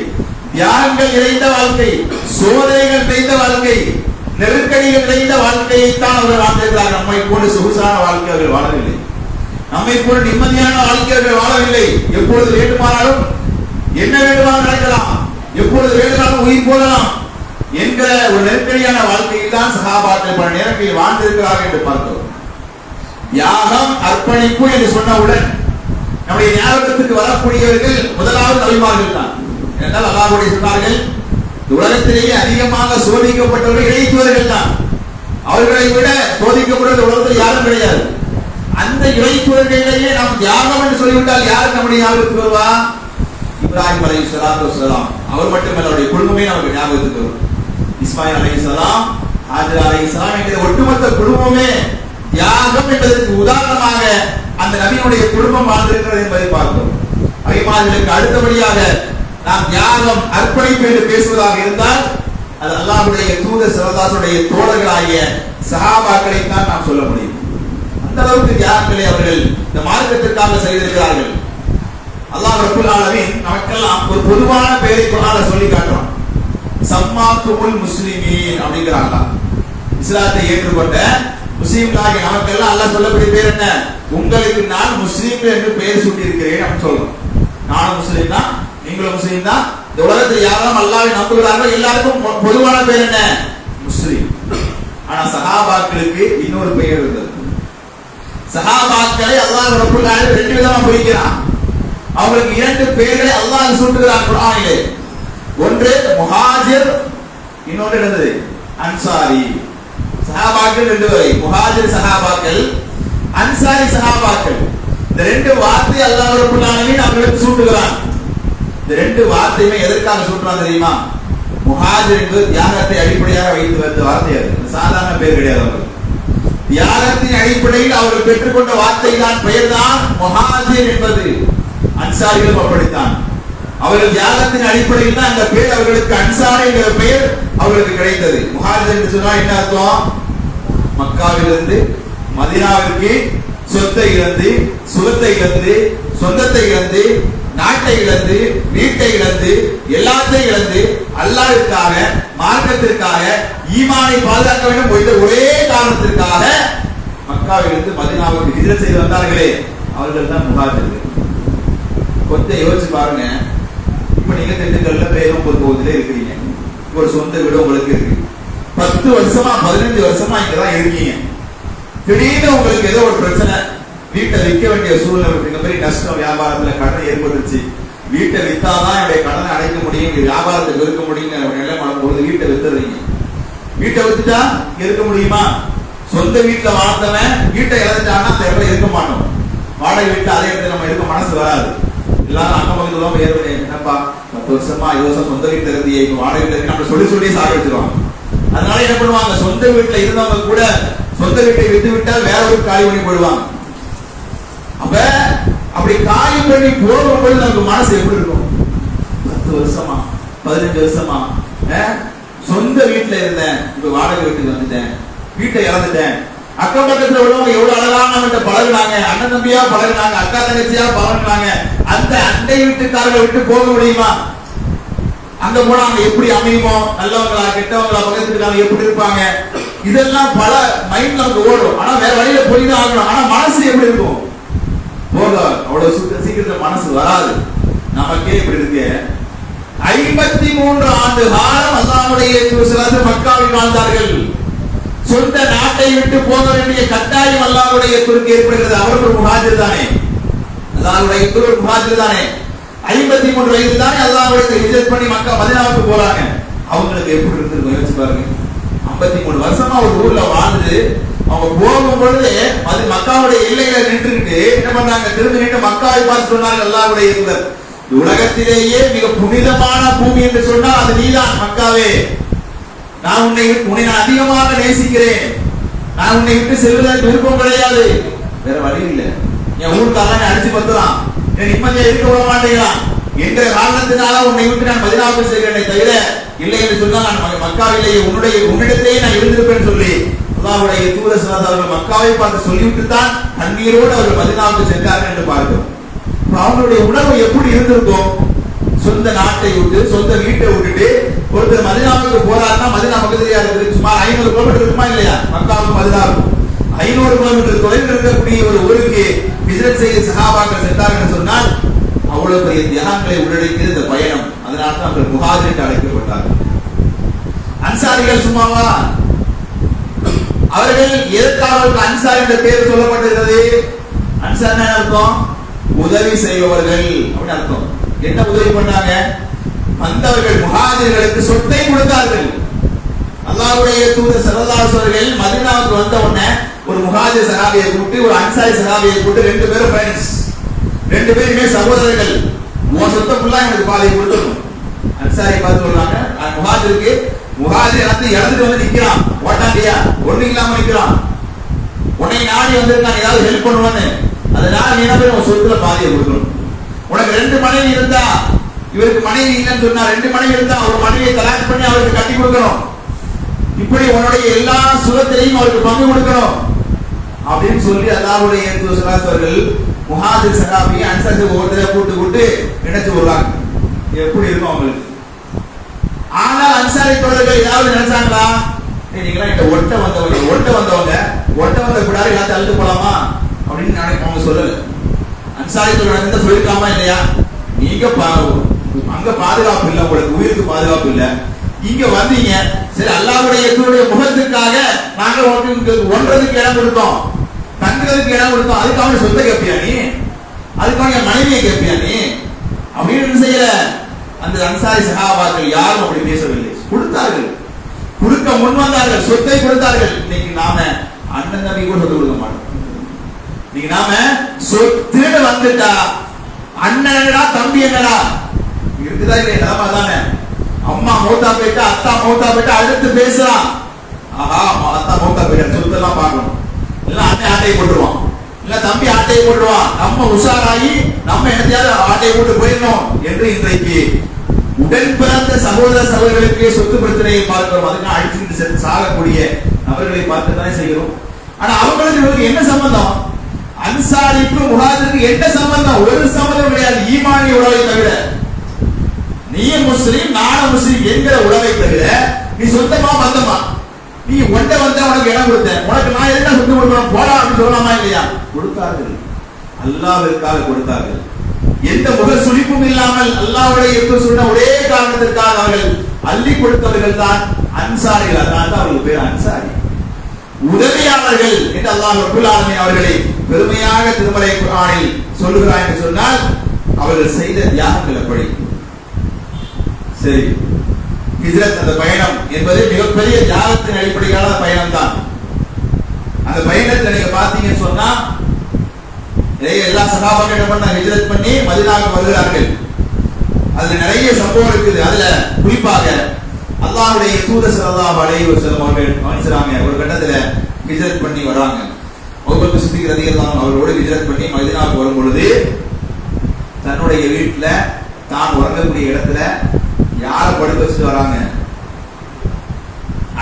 தியாகங்கள் நிறைந்த வாழ்க்கை, சோதனைகள் நிறைந்த வாழ்க்கை, நெருக்கடிகள் நிறைந்த வாழ்க்கையைத்தான் அவர்கள் வாழ்ந்திருக்கிறார்கள். நம்மை போல சொகுசான வாழ்க்கை அவர்கள் வாழவில்லை, நம்மை போல நிம்மதியான வாழ்க்கை அவர்கள் வாழவில்லை. எப்பொழுது வேண்டுமானாலும் என்ன வேண்டுமானாலும் நடக்கலாம், எப்பொழுது வேண்டுமானாலும் உயிர் போகலாம் என்கிற ஒரு நெருக்கடியான வாழ்க்கையில் தான் சஹாபாக்கள் பல நேரங்களில் வாழ்ந்திருக்கிறார்கள் என்று பார்க்கிறோம். தியாகம், அர்ப்பணிப்பு என்று சொன்னவுடன் நம்முடைய ஞாபகத்துக்கு வரக்கூடியவர்கள் முதலாவது நபிமார்கள் தான். என்றால் அல்லாஹ்வுடைய சொன்னார்கள், உலகத்திலேயே அதிகமாக சோதிக்கப்பட்டவர்கள் இறைத்துவர்கள் தான். அவர்களை விட சோதிக்கப்படுவது உலகத்தில் யாரும் கிடையாது. அந்த இறைத்துவர்களிலேயே நாம் தியாகம் என்று சொல்லிவிட்டால் யாருக்கு நம்முடைய ஞாபகத்துக்கு வருவா? இப்ராஹிம் அலைஹிஸ்ஸலாத்து வஸ்ஸலாம். அவர் மட்டுமல்ல, அவருடைய குடும்பமே நமக்கு ஞாபகத்துக்கு வரும். இஸ்மாயில் அலைஹிஸ்ஸலாம், ஹாஜரா அலைஹிஸ்ஸலாம் என்கிற ஒட்டுமொத்த குடும்பமே தியாகம் என்பதற்கு உதாரணமாக அந்த நபியினுடைய குடும்பம் வாழ்ந்திருக்கிறது என்பதை பார்க்கிறோம். அபிமானிகளுக்கு அடுத்தபடியாக நாம் தியாகம் அர்ப்பணிப்பு என்று பேசுவதாக இருந்தால் அது அல்லாஹ்வுடைய தூதர் ஸல்லல்லாஹு தோழர்களாகிய சஹாபாக்களை தான் நாம் சொல்ல முடியும். அந்த அளவுக்கு தியாகங்களை அவர்கள் இந்த மார்க்கத்திற்காக செய்திருக்கிறார்கள். அல்லாஹ் ரப்பல் ஆலமீன் நமக்கெல்லாம் ஒரு பொதுவான பெயரை குர்ஆன்ல சொல்லி காட்டுறான். சம்மாத்துல் முஸ்லிமீன் அப்படிங்கறாங்க. இஸ்லாத்தை ஏற்றுக்கொண்ட முஸ்லிம்களாகிய நமக்கெல்லாம் அல்லாஹ் சொல்லக்கூடிய பேர் என்ன? உங்களுக்கு நான் முஸ்லிம்கள் என்று பெயர் சூட்டி இருக்கிறேன் அப்படின்னு சொல்றோம். நானும் முஸ்லிம் தான், நீங்களும் முஸ்லிம் தான். இந்த உலகத்தில் யாரெல்லாம் அல்லாஹ்வை நம்புகிறார்களோ எல்லாருக்கும் பொதுவான பேர் என்ன? முஸ்லிம். ஆனா சஹாபாக்களுக்கு இன்னொரு பெயர் இருந்தது. சஹாபாக்களை அல்லாஹ் ரப்பல் ஆலமீன் ரெண்டு விதமா பிரிக்கிறான். அவங்களுக்கு இரண்டு பெயர்களை அல்லாஹ் சூட்டுகிறான் குர்ஆனிலே. ஒன்று முஹாஜிர், இன்னொன்று என்னது? அன்சாரி. சஹாபாக்கள் ரெண்டு வகை, முஹாஜிர் சஹாபாக்கள், அன்சாரி சஹாபாக்கள். இந்த ரெண்டு வார்த்தை அல்லாஹ் ரப்பல் ஆலமீன் அவர்களுக்கு சூட்டுகிறான். இந்த ரெண்டு வார்த்தையுமே எதற்காக சூட்டுறான் தெரியுமா? முஹாஜிர் என்பது தியாகத்தை அடிப்படையாக வைத்து வந்த வார்த்தை. அது சாதாரண பெயர் கிடையாது. அவர்கள் தியாகத்தின் அடிப்படையில் அவர்கள் பெற்றுக்கொண்ட வார்த்தை தான், பெயர் தான் முஹாஜிர் என்பது. அன்சாரிகளும் அப்படித்தான். அவர்கள் தியாகத்தின் அடிப்படையில் தான் அந்த பெயர் அவர்களுக்கு அன்சாரி என்கிற பெயர் அவர்களுக்கு கிடைத்தது. முஹாஜிர் என்று சொன்னா என்ன அர்த்தம்? மக்காவிலிருந்து மதீனாவிற்கு சொத்தை இழந்து, சுகத்தை இழந்து, சொந்தத்தை இழந்து, நாட்டை இழந்து, வீட்டை இழந்து, எல்லாத்தையும் இழந்து அல்லாஹ்விற்காக, மார்க்கத்திற்காக, ஈமானை பாதுகாக்க வேண்டும் என்ற ஒரே காரணத்திற்காக மக்காவிலிருந்து மதீனாவுக்கு ஹிஜ்ரத் செய்து வந்தார்களே, அவர்கள் தான் முஹாஜிர்கள். கொஞ்சம் யோசிச்சு பாருங்க. இப்ப நீங்க திண்டுக்கல்ல பேரும் பொதுல இருக்கிறீங்க, ஒரு சொந்த வீடு உங்களுக்கு இருக்கு. 10 வருஷமா 15 வருஷமா இங்கதான் இருக்கீங்க. திடீர்னு உங்களுக்கு ஏதோ ஒரு பிரச்சனை, வீட்டை விற்க வேண்டிய சூழ்நிலை, பெரிய நஷ்டம், வியாபாரத்துல கடன் ஏற்பட்டுச்சு. வீட்டை வித்தாதான் என்னுடைய கடனை அடைக்க முடியும், வியாபாரத்தை விற்க முடியும் நிலைமை வரும்போது வீட்டை வித்துறீங்க. வீட்டை வித்துட்டா இருக்க முடியுமா? சொந்த வீட்டுல வாழ்ந்தவன் வீட்டை இழந்துட்டான்னா அந்த இடத்துல இருக்க மாட்டோம். வாடகை வீட்டு அதே இடத்துல நம்ம இருக்க மனசு வராது. எல்லாரும் அக்கம் பக்கத்துல ஏற்படுது, என்னப்பா 10 வருஷமா 20 வருஷம் சொந்த வீட்டுல இருந்து இப்ப வாடகை வீட்டுல இருக்கு நம்ம சொல்லி சாக வச்சிருவாங்க. அதனால என்ன பண்ணுவாங்க? சொந்த வீட்டுல இருந்தவங்க கூட சொந்த வீட்டை விட்டு விட்டால் வேற ஒரு காலி பண்ணி போடுவாங்க. அப்ப அப்படி காலி பண்ணி போகும்போது நமக்கு மனசு எப்படி இருக்கும்? 10 வருஷமா 15 வருஷமா சொந்த வீட்டுல இருந்தேன், இப்ப வாடகை வீட்டுக்கு வந்துட்டேன், வீட்டை இழந்துட்டேன். அக்கம் பக்கத்துல உள்ளவங்க எவ்வளவு அழகா நம்ம பழகுனாங்க, அண்ணன் தம்பியா பழகுனாங்க, அக்கா தங்கச்சியா பழகுனாங்க. அந்த அண்டை வீட்டுக்காரர்களை விட்டு போக முடியுமா? அங்க போனா அவங்க எப்படி அமையுமோ, நல்லவங்களா கெட்டவங்களா, பக்கத்துக்காரங்க எப்படி இருப்பாங்க, இதெல்லாம் பல மைண்ட்ல நமக்கு ஓடும். ஆனா வேற வழியில போய்தான் ஆகணும். ஆனா மனசு எப்படி இருக்கும்? போக அவ்வளவு சீக்கிரத்துல மனசு வராது. நமக்கே இப்படி இருக்கு. 53 ஆண்டு காலம் அல்லாஹ்வுடைய தூதர் மக்காவில் வாழ்ந்தார்கள். சொந்த நாட்டை விட்டு போக வேண்டிய கட்டாயம் அல்லாஹ்வுடைய தூதருக்கு ஏற்படுகிறது. அவர் ஒரு முஹாஜிர் தானே, அல்லாஹ்வுடைய தூதர் முஹாஜிர் தானே. 53 வயதில் தானே அல்லாஹ்வுடைய ஹிஜ்ரத் பண்ணி மக்கா மதீனாவுக்கு போறாங்க. அவங்களுக்கு எப்படி இருந்திருக்கும் யோசிச்சு பாருங்க. 53 வருஷமா ஒரு ஊர்ல வாழ்ந்து அவங்க போகும் பொழுது அது மக்காவுடைய எல்லையில நின்றுட்டு என்ன பண்றாங்க? திரும்பி நின்று மக்காவை பார்த்து சொன்னார்கள் அல்லாஹ்வுடைய தூதர், உலகத்திலேயே மிக புனிதமான பூமி என்று சொன்னால் அது நீதான் மக்காவே. நான் உன்னை நான் அதிகமாக நேசிக்கிறேன். நான் உன்னை விட்டு செல்வதற்கு விருப்பம் கிடையாது. வேற வழி இல்லை. என் ஊருக்காரன் அடிச்சு பத்துறான், நிம்மதியா இருக்க விட மாட்டேங்கிறான் என்ற காரணத்தினால உன்னை விட்டு நான் மதீனாவுக்கு செல்கிறேனே தவிர இல்லை என்று சொன்னால் நான் மக்காவிலேயே உன்னிடத்திலேயே நான் இருந்திருப்பேன் சொல்லி அல்லாஹ்வுடைய தூதர் ஸல்லல்லாஹு அலைஹி வஸல்லம் மக்காவை பார்த்து சொல்லிவிட்டு தான் தண்ணீரோடு அவர்கள் மதீனாவுக்கு சென்றார்கள் என்று பார்க்கிறோம். அவங்களுடைய உணர்வு எப்படி இருந்திருக்கும்? சொந்த நாட்டை விட்டு, சொந்த வீட்டை விட்டுட்டு ஒருத்தர் மதீனாவுக்கு போறாருன்னா, மதீனா பக்கத்திலேயே இருக்குது, சுமார் 500 கிலோமீட்டர் இருக்குமா இல்லையா? மக்காவுக்கு மதீனாவுக்கு 500 கிலோமீட்டர் தொலைவில் இருக்கக்கூடிய ஒரு ஊருக்கு ஹிஜ்ரத் செய்து சஹாபாக்கள் சென்றார்கள் சொன்னால் அவ்வளவு பெரிய தியாகங்களை உள்ளடக்கியது இந்த பயணம். அதனால தான் அவர்கள் முஹாஜிர் என்று அழைக்கப்பட்டார்கள். அன்சாரிகள் சும்மாவா? அவர்கள் எதற்காக அன்சார் என்ற பெயர் சொல்லப்பட்டிருக்கிறது? அன்சார் என்ன அர்த்தம்? உதவி செய்பவர்கள் அப்படின்னு அர்த்தம். என்ன உதவி பண்ணாங்க? வந்தவர்கள் முஹாஜிர்களுக்கு சொத்தை கொடுத்தார்கள். அல்லாஹ்வுடைய தூதர் ஸல்லல்லாஹு அலைஹி வஸல்லம் மதீனாவுக்கு வந்த உடனே ஒரு முஹாஜிர் சஹாபியை கூப்பிட்டு ஒரு அன்சாரி சஹாபியை கூப்பிட்டு ரெண்டு பேரும் ஃப்ரெண்ட்ஸ், ரெண்டு பேருமே சகோதரர்கள், உன் சொத்தை ஃபுல்லா எனக்கு பாதை கொடுத்துரும். அன்சாரி பார்த்து சொல்றாங்க, முஹாஜிருக்கு முஹாஜிர் வந்து இறந்துட்டு வந்து நிக்கிறான், ஓட்டாண்டியா ஒண்ணு இல்லாம நிக்கிறான், உன்னை நாடி வந்திருக்கான் ஏதாவது ஹெல்ப் பண்ணுவான்னு, அதனால நீ என்ன உன் சொத்துல பாதியை கொடுக்கணும். உனக்கு ரெண்டு மனைவி இருந்தா, இவருக்கு மனைவி இல்லைன்னு சொன்னா ரெண்டு மனைவி இருந்தா ஒரு மனைவியை தலாக் பண்ணி அவருக்கு கட்டி கொடுக்கணும், இப்படி உன்னுடைய எல்லா சுகத்திலையும் அவருக்கு பங்கு கொடுக்கணும் அப்படின்னு சொல்லி அல்லாஹ்வுடைய தூதர்கள் முஹாஜிர் சஹாபியை அன்சாரி ஒவ்வொருத்தரை கூட்டு நினைச்சு வருவாங்க. எப்படி இருக்கும் அவங்களுக்கு? ஆனால் அன்சாரி தோழர்கள் ஏதாவது நினைச்சாங்களா, நீங்களா இந்த ஒட்ட வந்த கூடாது எல்லாத்தையும் அழுத்து போலாமா அப்படின்னு அவங்க சொல்லல. அன்சாரி தோழர்கள் சொல்லிருக்காமா இல்லையா, நீங்க அங்க பாதுகாப்பு இல்லை, உங்களுக்கு உயிருக்கு பாதுகாப்பு இல்லை, இங்க வந்தீங்க சரி அல்லாஹ்வுடைய தூதருடைய முகத்துக்காக நாங்க உங்களுக்கு ஒன்றதுக்கு இடம் கொடுத்தோம், தங்குறதுக்கு இடம் கொடுத்தோம், அதுக்கு அவன் சொந்த கேட்பியா நீ, அதுக்கு அவன் மனைவியை கேட்பியா நீ அப்படின்னு செய்யல. அந்த அன்சாரி சஹாபாக்கள் யாரும் அப்படி பேசவில்லை, கொடுத்தார்கள், கொடுக்க முன் வந்தார்கள், சொத்தை கொடுத்தார்கள். இன்னைக்கு நாம அண்ணன் தம்பி கூட சொத்து கொடுக்க மாட்டோம். இன்னைக்கு நாம சொத்துன்னு வந்துட்டா அண்ணன் என்னடா தம்பி என்னடா இருக்குதா இல்லையா? நிலைமை தானே. அம்மா மௌத்தா போயிட்டா, அத்தா மௌத்தா போயிட்டா அடுத்து பேசுறான், ஆஹா அத்தா மௌத்தா போயிட்டா சொத்து எல்லாம் பார்க்கணும், இல்ல அண்ணன் ஆட்டையை போட்டுருவான், இல்ல தம்பி ஆட்டையை போட்டுருவான், நம்ம உஷாராகி நம்ம என்னத்தையாவது ஆட்டையை போட்டு போயிடணும் என்று இன்றைக்கு உடன் பிறந்த சகோதர சகோதரர்களுக்கு சொத்து பிரச்சனையை பார்க்கிறோம். அதுக்கு அடிச்சுக்கிட்டு சாகக்கூடிய நபர்களை பார்த்து தானே செய்கிறோம். ஆனா அவங்களுக்கு என்ன சம்பந்தம்? அன்சாரிக்கு முஹாஜிருக்கு என்ன சம்பந்தம்? ஒரு சம்பந்தம் கிடையாது, ஈமானிய உறவை தவிர. நீ முஸ்லிம் நானும் முஸ்லிம் என்கிற உறவை தவிர நீ சொந்தமா வந்தமா, நீ ஒண்ட வந்த உனக்கு இடம் கொடுத்தேன், உனக்கு நான் என்ன சொத்து கொடுக்கணும் போடா அப்படின்னு சொல்லலாமா இல்லையா? கொடுத்தார்கள், அல்லாஹ்விற்காக கொடுத்தார்கள். எந்த முக சுளிப்பும் இல்லாமல் அல்லாஹ்வுடைய சொன்ன ஒரே காரணத்திற்காக அவர்கள் அள்ளி கொடுத்தவர்கள் தான் அன்சாரிகள். அதனால தான் அவர்கள் பேர் அன்சாரி, உதவியாளர்கள் என்று அல்லாஹ் ரப்பல் ஆலமீன் அவர்களை பெருமையாக திருமறை குர்ஆனில் சொல்லுகிறார் என்று சொன்னால் அவர்கள் செய்த தியாகங்கள் எப்படி. சரி, ஹிஜ்ரத் அந்த பயணம் என்பது மிகப்பெரிய தியாகத்தின் அடிப்படையிலான பயணம் தான். அந்த பயணத்தை நீங்க பாத்தீங்கன்னு சொன்னா எல்லா சஹாபாக்கள் என்ன பண்ண ஹிஜ்ரத் பண்ணி மதீனாவுக்கு வருகிறார்கள். அதுல நிறைய சம்பவம் இருக்குது. அதுல குறிப்பாக அல்லாஹ்வுடைய தூதர் ஸல்லல்லாஹு அலைஹி வஸல்லம் அவர்கள் கவனிச்சாங்க, ஒரு கட்டத்துல ஹிஜ்ரத் பண்ணி வராங்க. அபூபக்கர் சித்திக் ரலியல்லாஹு அன்ஹு அவரோடு ஹிஜ்ரத் பண்ணி மதீனாவுக்கு வரும் பொழுது தன்னுடைய வீட்டுல தான் உறங்கக்கூடிய இடத்துல யார படுக்க வச்சுட்டு வராங்க?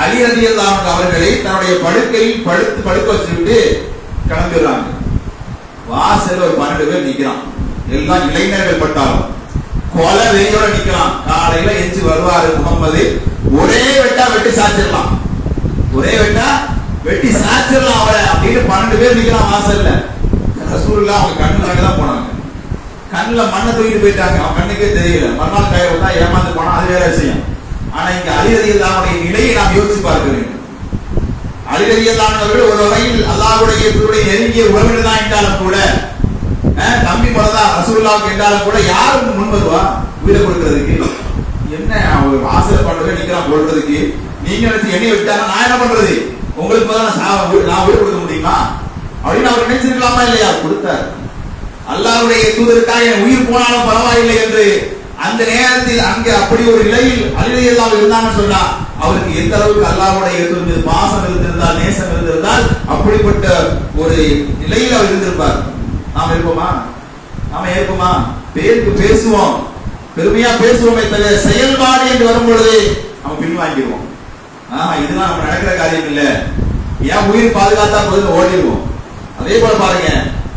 அலி ரலியல்லாஹு அன்ஹு அவர்களை தன்னுடைய படுக்கையில் படுக்க வச்சுட்டு கிளம்பிடுறாங்க. வாசல்ல ஒரு 12 பேர் நிக்கிறான், எல்லாம் இளைஞர்கள் பட்டாலும் கொலை வெறியோட நிக்கிறான். காலையில எஞ்சி வருவாரு முகம்மது, ஒரே வெட்டா வெட்டி சாச்சிடலாம், ஒரே வெட்டா வெட்டி சாச்சிடலாம் அவரை அப்படின்னு 12 பேர் நிக்கிறான் வாசல்ல. ரசூலுல்லாஹ் அவங்க கண்ணுல தான் போனாங்க, கண்ணுல மண்ணை தூக்கிட்டு போயிட்டாங்க, அவன் கண்ணுக்கே தெரியல. மறுநாள் கை விட்டா ஏமாந்து போனா அது வேற விஷயம். ஆனா இங்க அலி ரலியல்லாஹு அன்ஹுடைய நிலையை நாம் யோசிச்சு பார்க்க வேண்டும். அலி ரலியல்லாஹு அன்ஹு அவர்கள் ஒரு வகையில் அல்லாஹ்வுடைய தூதருடைய நெருங்கிய உறவினர் தான் என்றாலும் கூட, தம்பி போலதான் ரசூலுல்லாஹ்வுக்கு என்றாலும் கூட யாரும் முன் வருவா உயிரை கொடுக்கிறதுக்கு? என்ன அவர் வாசல பண்றது நிக்கிறான் போடுறதுக்கு, நீங்க நினைச்சு என்னை விட்டாங்க நான் என்ன பண்றது, உங்களுக்கு நான் உயிர் கொடுக்க முடியுமா அப்படின்னு அவர் நினைச்சிருக்கலாமா இல்லையா? கொடுத்தார். அல்லாஹ்வுடைய தூதருக்காக என் உயிர் போனாலும் பரவாயில்லை என்று அந்த நேரத்தில் அங்கே அப்படி ஒரு நிலையில் அலி ரலியல்லாஹு இருந்தாங்கன்னு சொன்னா அவருக்கு எந்த அளவுக்கு அல்லாஹ்வுடைய தூதர் மீது பாசம் இருந்திருந்தால், நேசம் இருந்திருந்தால் அப்படிப்பட்ட ஒரு நிலையில் அவர் இருந்திருப்பார். நாம் இருப்போமா? நாம ஏற்போமா? பேருக்கு பேசுவோம், பெருமையா பேசுவோமே தவிர செயல்பாடு என்று வரும் பொழுது நம்ம பின்வாங்கிடுவோம். இதெல்லாம் நம்ம நடக்கிற காரியம் இல்ல, ஏன் உயிர் பாதுகாத்தா போதுன்னு ஓடிடுவோம். அதே போல பாருங்க,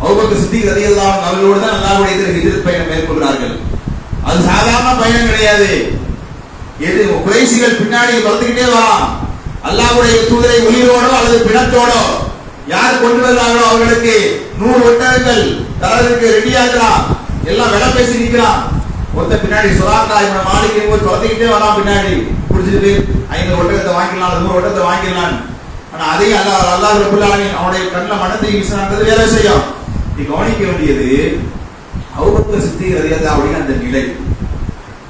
அபூபக்கர் சித்திக் ரலியல்லாஹு அன்ஹு அவர்களோடு தான் அல்லாஹ்வுடைய ஹிஜ்ரத் பயணம் மேற்கொள்கிறார்கள். அது சாதாரண பயணம் கிடையாது. எது குறைஷிகள் பின்னாடி வளர்த்துக்கிட்டே வரான். அல்லாஹ்வுடைய தூதரை உயிரோடோ அல்லது பிணத்தோடோ யார் கொண்டு வந்தாங்களோ அவர்களுக்கு 100 ஒட்டகங்கள் தரதுக்கு ரெடியாகிறான், எல்லாம் விலை பேசி நிற்கிறான். ஒருத்த பின்னாடி சுராக்கா இவனை மாளிகை போய் துரத்திக்கிட்டே வரான், பின்னாடி பிடிச்சிட்டு 500 ஒட்டகத்தை வாங்கிடலாம், 100 ஒட்டகத்தை வாங்கிடலாம். ஆனா அதையும் அல்லாஹ் ரப்பல் ஆலமீன் அவனுடைய கண்ணில் மனத்தை வீசினான்றது வேற விஷயம். நீ கவனிக்க வேண்டியது அபூபக்கர் சித்திக் ரலியல்லாஹு அன்ஹு அந்த நிலை.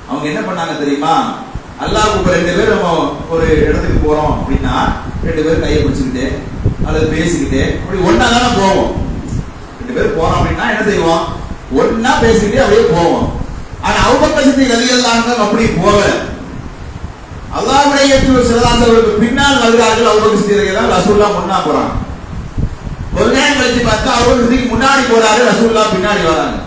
அவங்க என்ன பண்ணாங்க தெரியுமா? அல்லாஹ் இப்ப 2 பேர் நம்ம ஒரு இடத்துக்கு போறோம் அப்படின்னா 2 பேர் கையை பிடிச்சுக்கிட்டு அல்லது பேசிக்கிட்டே அப்படி ஒன்னா தானே போவோம். 2 பேர் போறோம் அப்படின்னா என்ன செய்வோம், ஒன்னா பேசிக்கிட்டே அப்படியே போவோம். ஆனா அபூபக்கர் சித்திக் ரலியல்லாஹு அன்ஹு அப்படி போகல. அல்லாஹ்வுடைய தூதர் ஸல்லல்லாஹு அலைஹி வஸல்லம் பின்னால் வருகிறார்கள். அபூபக்கர் சித்திக் ரலியல்லாஹு ரசூலுல்லாஹ் முன்னா போறாங்க. ஒரு நேரம் கழிச்சு பார்த்தா அபூபக்கர் சித்திக் முன்னாடி போறாரு, ரசூலுல்லாஹ் பின்னாடி வராங்க.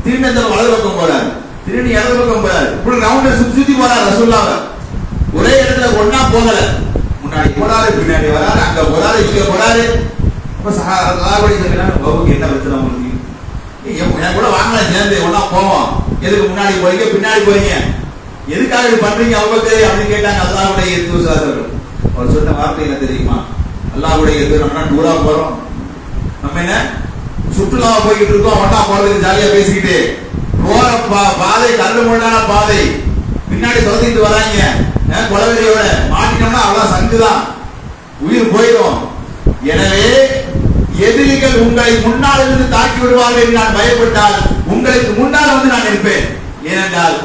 திரும்பி அந்த வலது பக்கம் போறாரு, திரும்பி இடது பக்கம் போறாரு, இப்படி ரவுண்ட சுத்தி போறாரு ரசூலுல்லாஹ். ஒரே இடத்துல ஒன்னா போகல, முன்னாடி போறாரு, பின்னாடி வராரு, அங்க போறாரு, இங்க போறாரு. அப்ப சஹாபாக்கள் சொல்றாங்க, பாபுக்கு என்ன பிரச்சனை உங்களுக்கு? என் கூட வாங்கல, சேர்ந்து ஒன்னா போவோம். எதுக்கு முன்னாடி போறீங்க, பின்னாடி போறீங்க, எதுக்காக இது பண்றீங்க அபூபக்கர் அப்படின்னு கேட்டாங்க. அல்லாஹ்வுடைய தூதர் அவர் சொன்ன வார்த்தை என்ன தெரியுமா? அல்லாஹ்வுடைய தூதர், நம்ம டூரா போறோம், நம்ம என்ன சுற்றுலாவை போய்கிட்டு இருக்கோம், ஒன்னா போறதுக்கு ஜாலியா பேசிக்கிட்டு போற பாதை கரடு முரடான பாதை, பின்னாடி துரத்திட்டு வராங்க கொலவெறியோட, மாட்டினோம்னா அவ்வளவு சங்குதான், உயிர் போயிடும். எனவே எதிரிகள் உங்களை முன்னால் இருந்து தாக்கி விடுவார்கள் என்று நான் பயப்பட்டால் உங்களுக்கு முன்னால் வந்து நான் இருப்பேன். ஏனென்றால்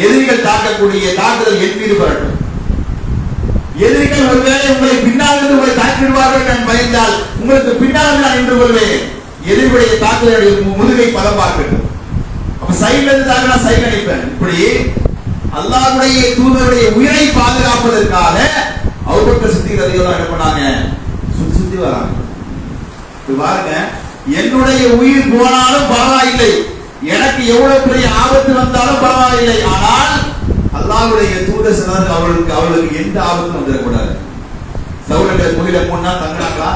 எதிரிகள் தாக்கக்கூடிய தாக்குதல் என் மீது வரட்டும். எதிரிகள் ஒருவேளை உங்களை பின்னால் இருந்து உங்களை தாக்கி விடுவார்கள் நான் பயந்தால் உங்களுக்கு பின்னால் நான் நின்று கொள்வேன். எதிரிகளுடைய தாக்குதலுடைய முதுகை பதம் பார்க்கட்டும். அப்ப சைடுல இருந்து தாக்கினா சைடு அடிப்பேன். இப்படி அல்லாஹ்வுடைய தூதருடைய உயிரை பாதுகாப்பதற்காக அபூபக்கர் சித்திக் ரலியல்லாஹு அன்ஹு என்ன பண்ணாங்க, சுத்தி வராங்க. பாருங்க, என்னுடைய உயிர் போனாலும் பரவாயில்லை, எனக்கு எவ்வளவு பெரிய ஆபத்து வந்தாலும் பரவாயில்லை, ஆனால் அல்லாஹ்வுடைய தூதர் சொன்னார் அவர்களுக்கு எந்த ஆபத்தும் வந்துடக்கூடாது. சவுலங்கள் கோயில போனா தங்கினாங்களா,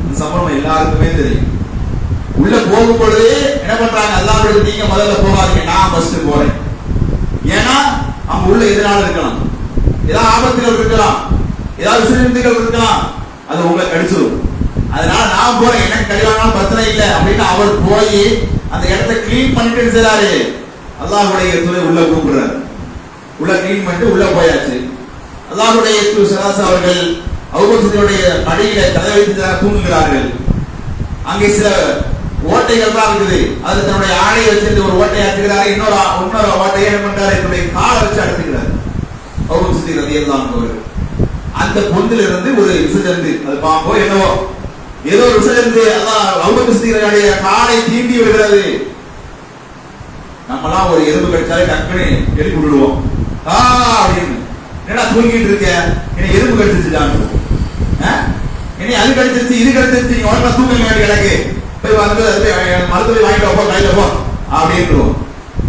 இந்த சம்பவம் எல்லாருக்குமே தெரியும். உள்ள போகும் பொழுது என்ன பண்றாங்க, அல்லாஹ்வுடைய நீங்க முதல்ல போகாதீங்க, நான் ஃபர்ஸ்ட் போறேன். ஏன்னா அவங்க உள்ள எதனால இருக்கலாம், ஏதாவது ஆபத்துகள் இருக்கலாம், ஏதாவது விசேஷங்கள் இருக்கலாம், அது உங்களை கடிச்சிடும். அதனால நான் போறேன், எனக்கு கடிவானாலும் பிரச்சனை இல்லை அப்படின்னு அவர் போய் அந்த இடத்தை கிளீன் பண்ணிட்டு செய்றாரு. அல்லாஹ்வுடைய தூதர் உள்ள கூப்பிடுறாரு, உள்ள கிளீன் பண்ணிட்டு உள்ள போயாச்சு. அல்லாஹ்வுடைய தூதர் அவர்கள் அபூபக்கருடைய மடியில தலை வைத்து தூங்குகிறார்கள். அங்கே சில ஓட்டைகள் தான் இருக்குது, அது தன்னுடைய ஆடையை வச்சிருந்து ஒரு ஓட்டையை அடிக்கிறாரு, இன்னொரு ஓட்டையை என்ன பண்றாரு, என்னுடைய காலை வச்சு அடிக்கிறாரு அபூபக்கர் சித்திக் ரலியல்லாஹு அன்ஹு. அந்த பொந்தில இருந்து ஒரு விசைந்து, அது பாம்போ என்னவோ ஏதோ ஒரு விசைந்து அபூபக்கர் சித்திக் காலை தீண்டி விடுகிறது. நம்மலாம் ஒரு எறும்பு கடிச்சாலே டக்குன்னு எழுப்பி விடுவோம், அப்படின்னு. என்னடா தூங்கிட்டு இருக்க, என்ன எறும்பு கடிச்சிருச்சுடான்னு, என்ன அது கடிச்சிருச்சு இது கடிச்சிருச்சு, நீங்க உடனே தூங்க வேண்டிய கிடக்கு, போய் வந்து மருத்துவ வாங்கிட்டு போ, கையில போ அப்படின்றோம்.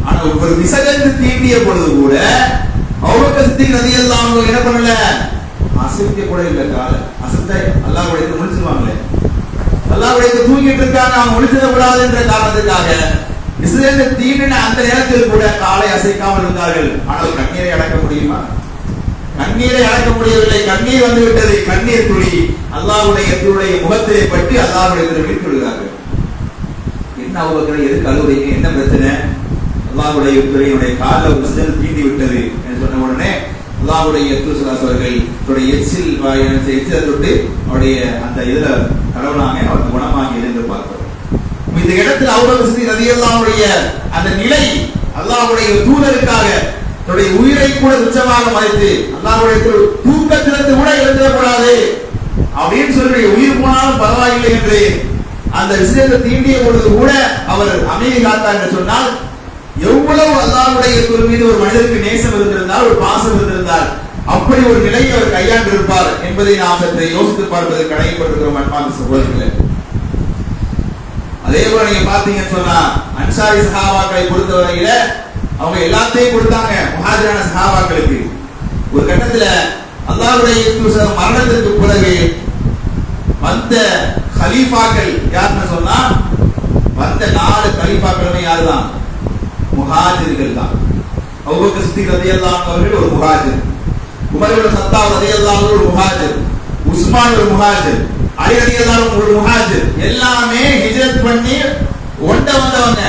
ஆனா ஒரு விசைந்து தீண்டிய பொழுது கூட அபூபக்கர் சித்திக் ரலியல்லாஹு அன்ஹு என்ன பண்ணல, அசைக்க கூட இல்ல, கால அசத்த அல்லாஹ்வுடைய முடிச்சிருவாங்களே, அல்லாஹ்வுடைய தூங்கிட்டு இருக்காங்க, அவங்க முடிச்சிட கூடாது என்ற காரணத்துக்காக விசைந்து தீண்டின அந்த நேரத்தில் கூட காலை அசைக்காமல் இருந்தார்கள். ஆனால் கண்ணீரை அடக்க முடியுமா? கண்ணீரை அடக்க முடியவில்லை. கண்ணீர் வந்து விட்டது, கண்ணீர் துளி அல்லாஹ்வுடைய தூதருடைய முகத்தை பற்றி அல்லாஹ்வுடைய தூதர் விடுகிறார்கள். என்ன அபூபக்கர் எதுக்கு அழுவுறீங்க, என்ன பிரச்சனை? அல்லாஹ்வுடைய தூதருடைய காலில் ஒரு சிதல் தீண்டி விட்டது என்று சொன்ன உடனே அல்லாஹ்வுடைய தூதர் அவர்களுடைய எச்சில் தொட்டு அவருடைய அந்த இதுல கடவுளாங்க அவருக்கு குணமாகி என்று பார்க்கிறோம். இந்த இடத்தில் அபூபக்கர் சித்திக் ரலியல்லாஹு அன்ஹுடைய அந்த நிலை, அல்லாஹ்வுடைய தூதருக்காக தன்னுடைய உயிரை கூட துச்சமாக மதித்து அல்லாஹ்வுடைய தூக்கத்திலிருந்து கூட எழுந்திடக்கூடாது அப்படின்னு சொல்லி உயிர் போனாலும் பரவாயில்லை என்று அந்த விஷயத்தை தீண்டிய பொழுது கூட அவர் அமைதி காத்தார் என்று சொன்னால், எவ்வளவு அல்லாஹ்வுடைய தூதர் மீது ஒரு மனிதருக்கு நேசம் இருந்திருந்தால், ஒரு பாசம் இருந்திருந்தால் அப்படி ஒரு நிலையை அவர் கையாண்டு இருப்பார் என்பதை நாம் சற்று யோசித்து பார்ப்பதற்கு கடமைப்பட்டிருக்கிறோம் அன்பார்ந்த சகோதரர்களே. அதே போல நீங்க பாத்தீங்கன்னு சொன்னா அன்சாரி சஹாபாக்களை பொறுத்தவரையில அவங்க எல்லாத்தையும் கொடுத்தாங்க முஹாஜிரான சஹாபாக்களுக்கு. ஒரு கட்டத்துல அல்லாஹ்வுடைய தூதர் மரணத்திற்கு பிறகு வந்த கலீஃபாக்கள் யாருன்னு சொன்னா, வந்த 4 கலீஃபாக்களுமே யாருதான், முஹாஜிர்கள் தான். அபூபக்கர் சித்திக் ரலியல்லாஹு அன்ஹு அவர்கள் ஒரு முஹாஜிர், உமர் இப்னு கத்தாப் ரலியல்லாஹு அன்ஹு ஒரு முஹாஜிர், உஸ்மான் ஒரு முஹாஜிர், அலி ரலியல்லாஹு அன்ஹு ஒரு முஹாஜிர். எல்லாமே ஹிஜ்ரத் பண்ணி வந்தவங்க,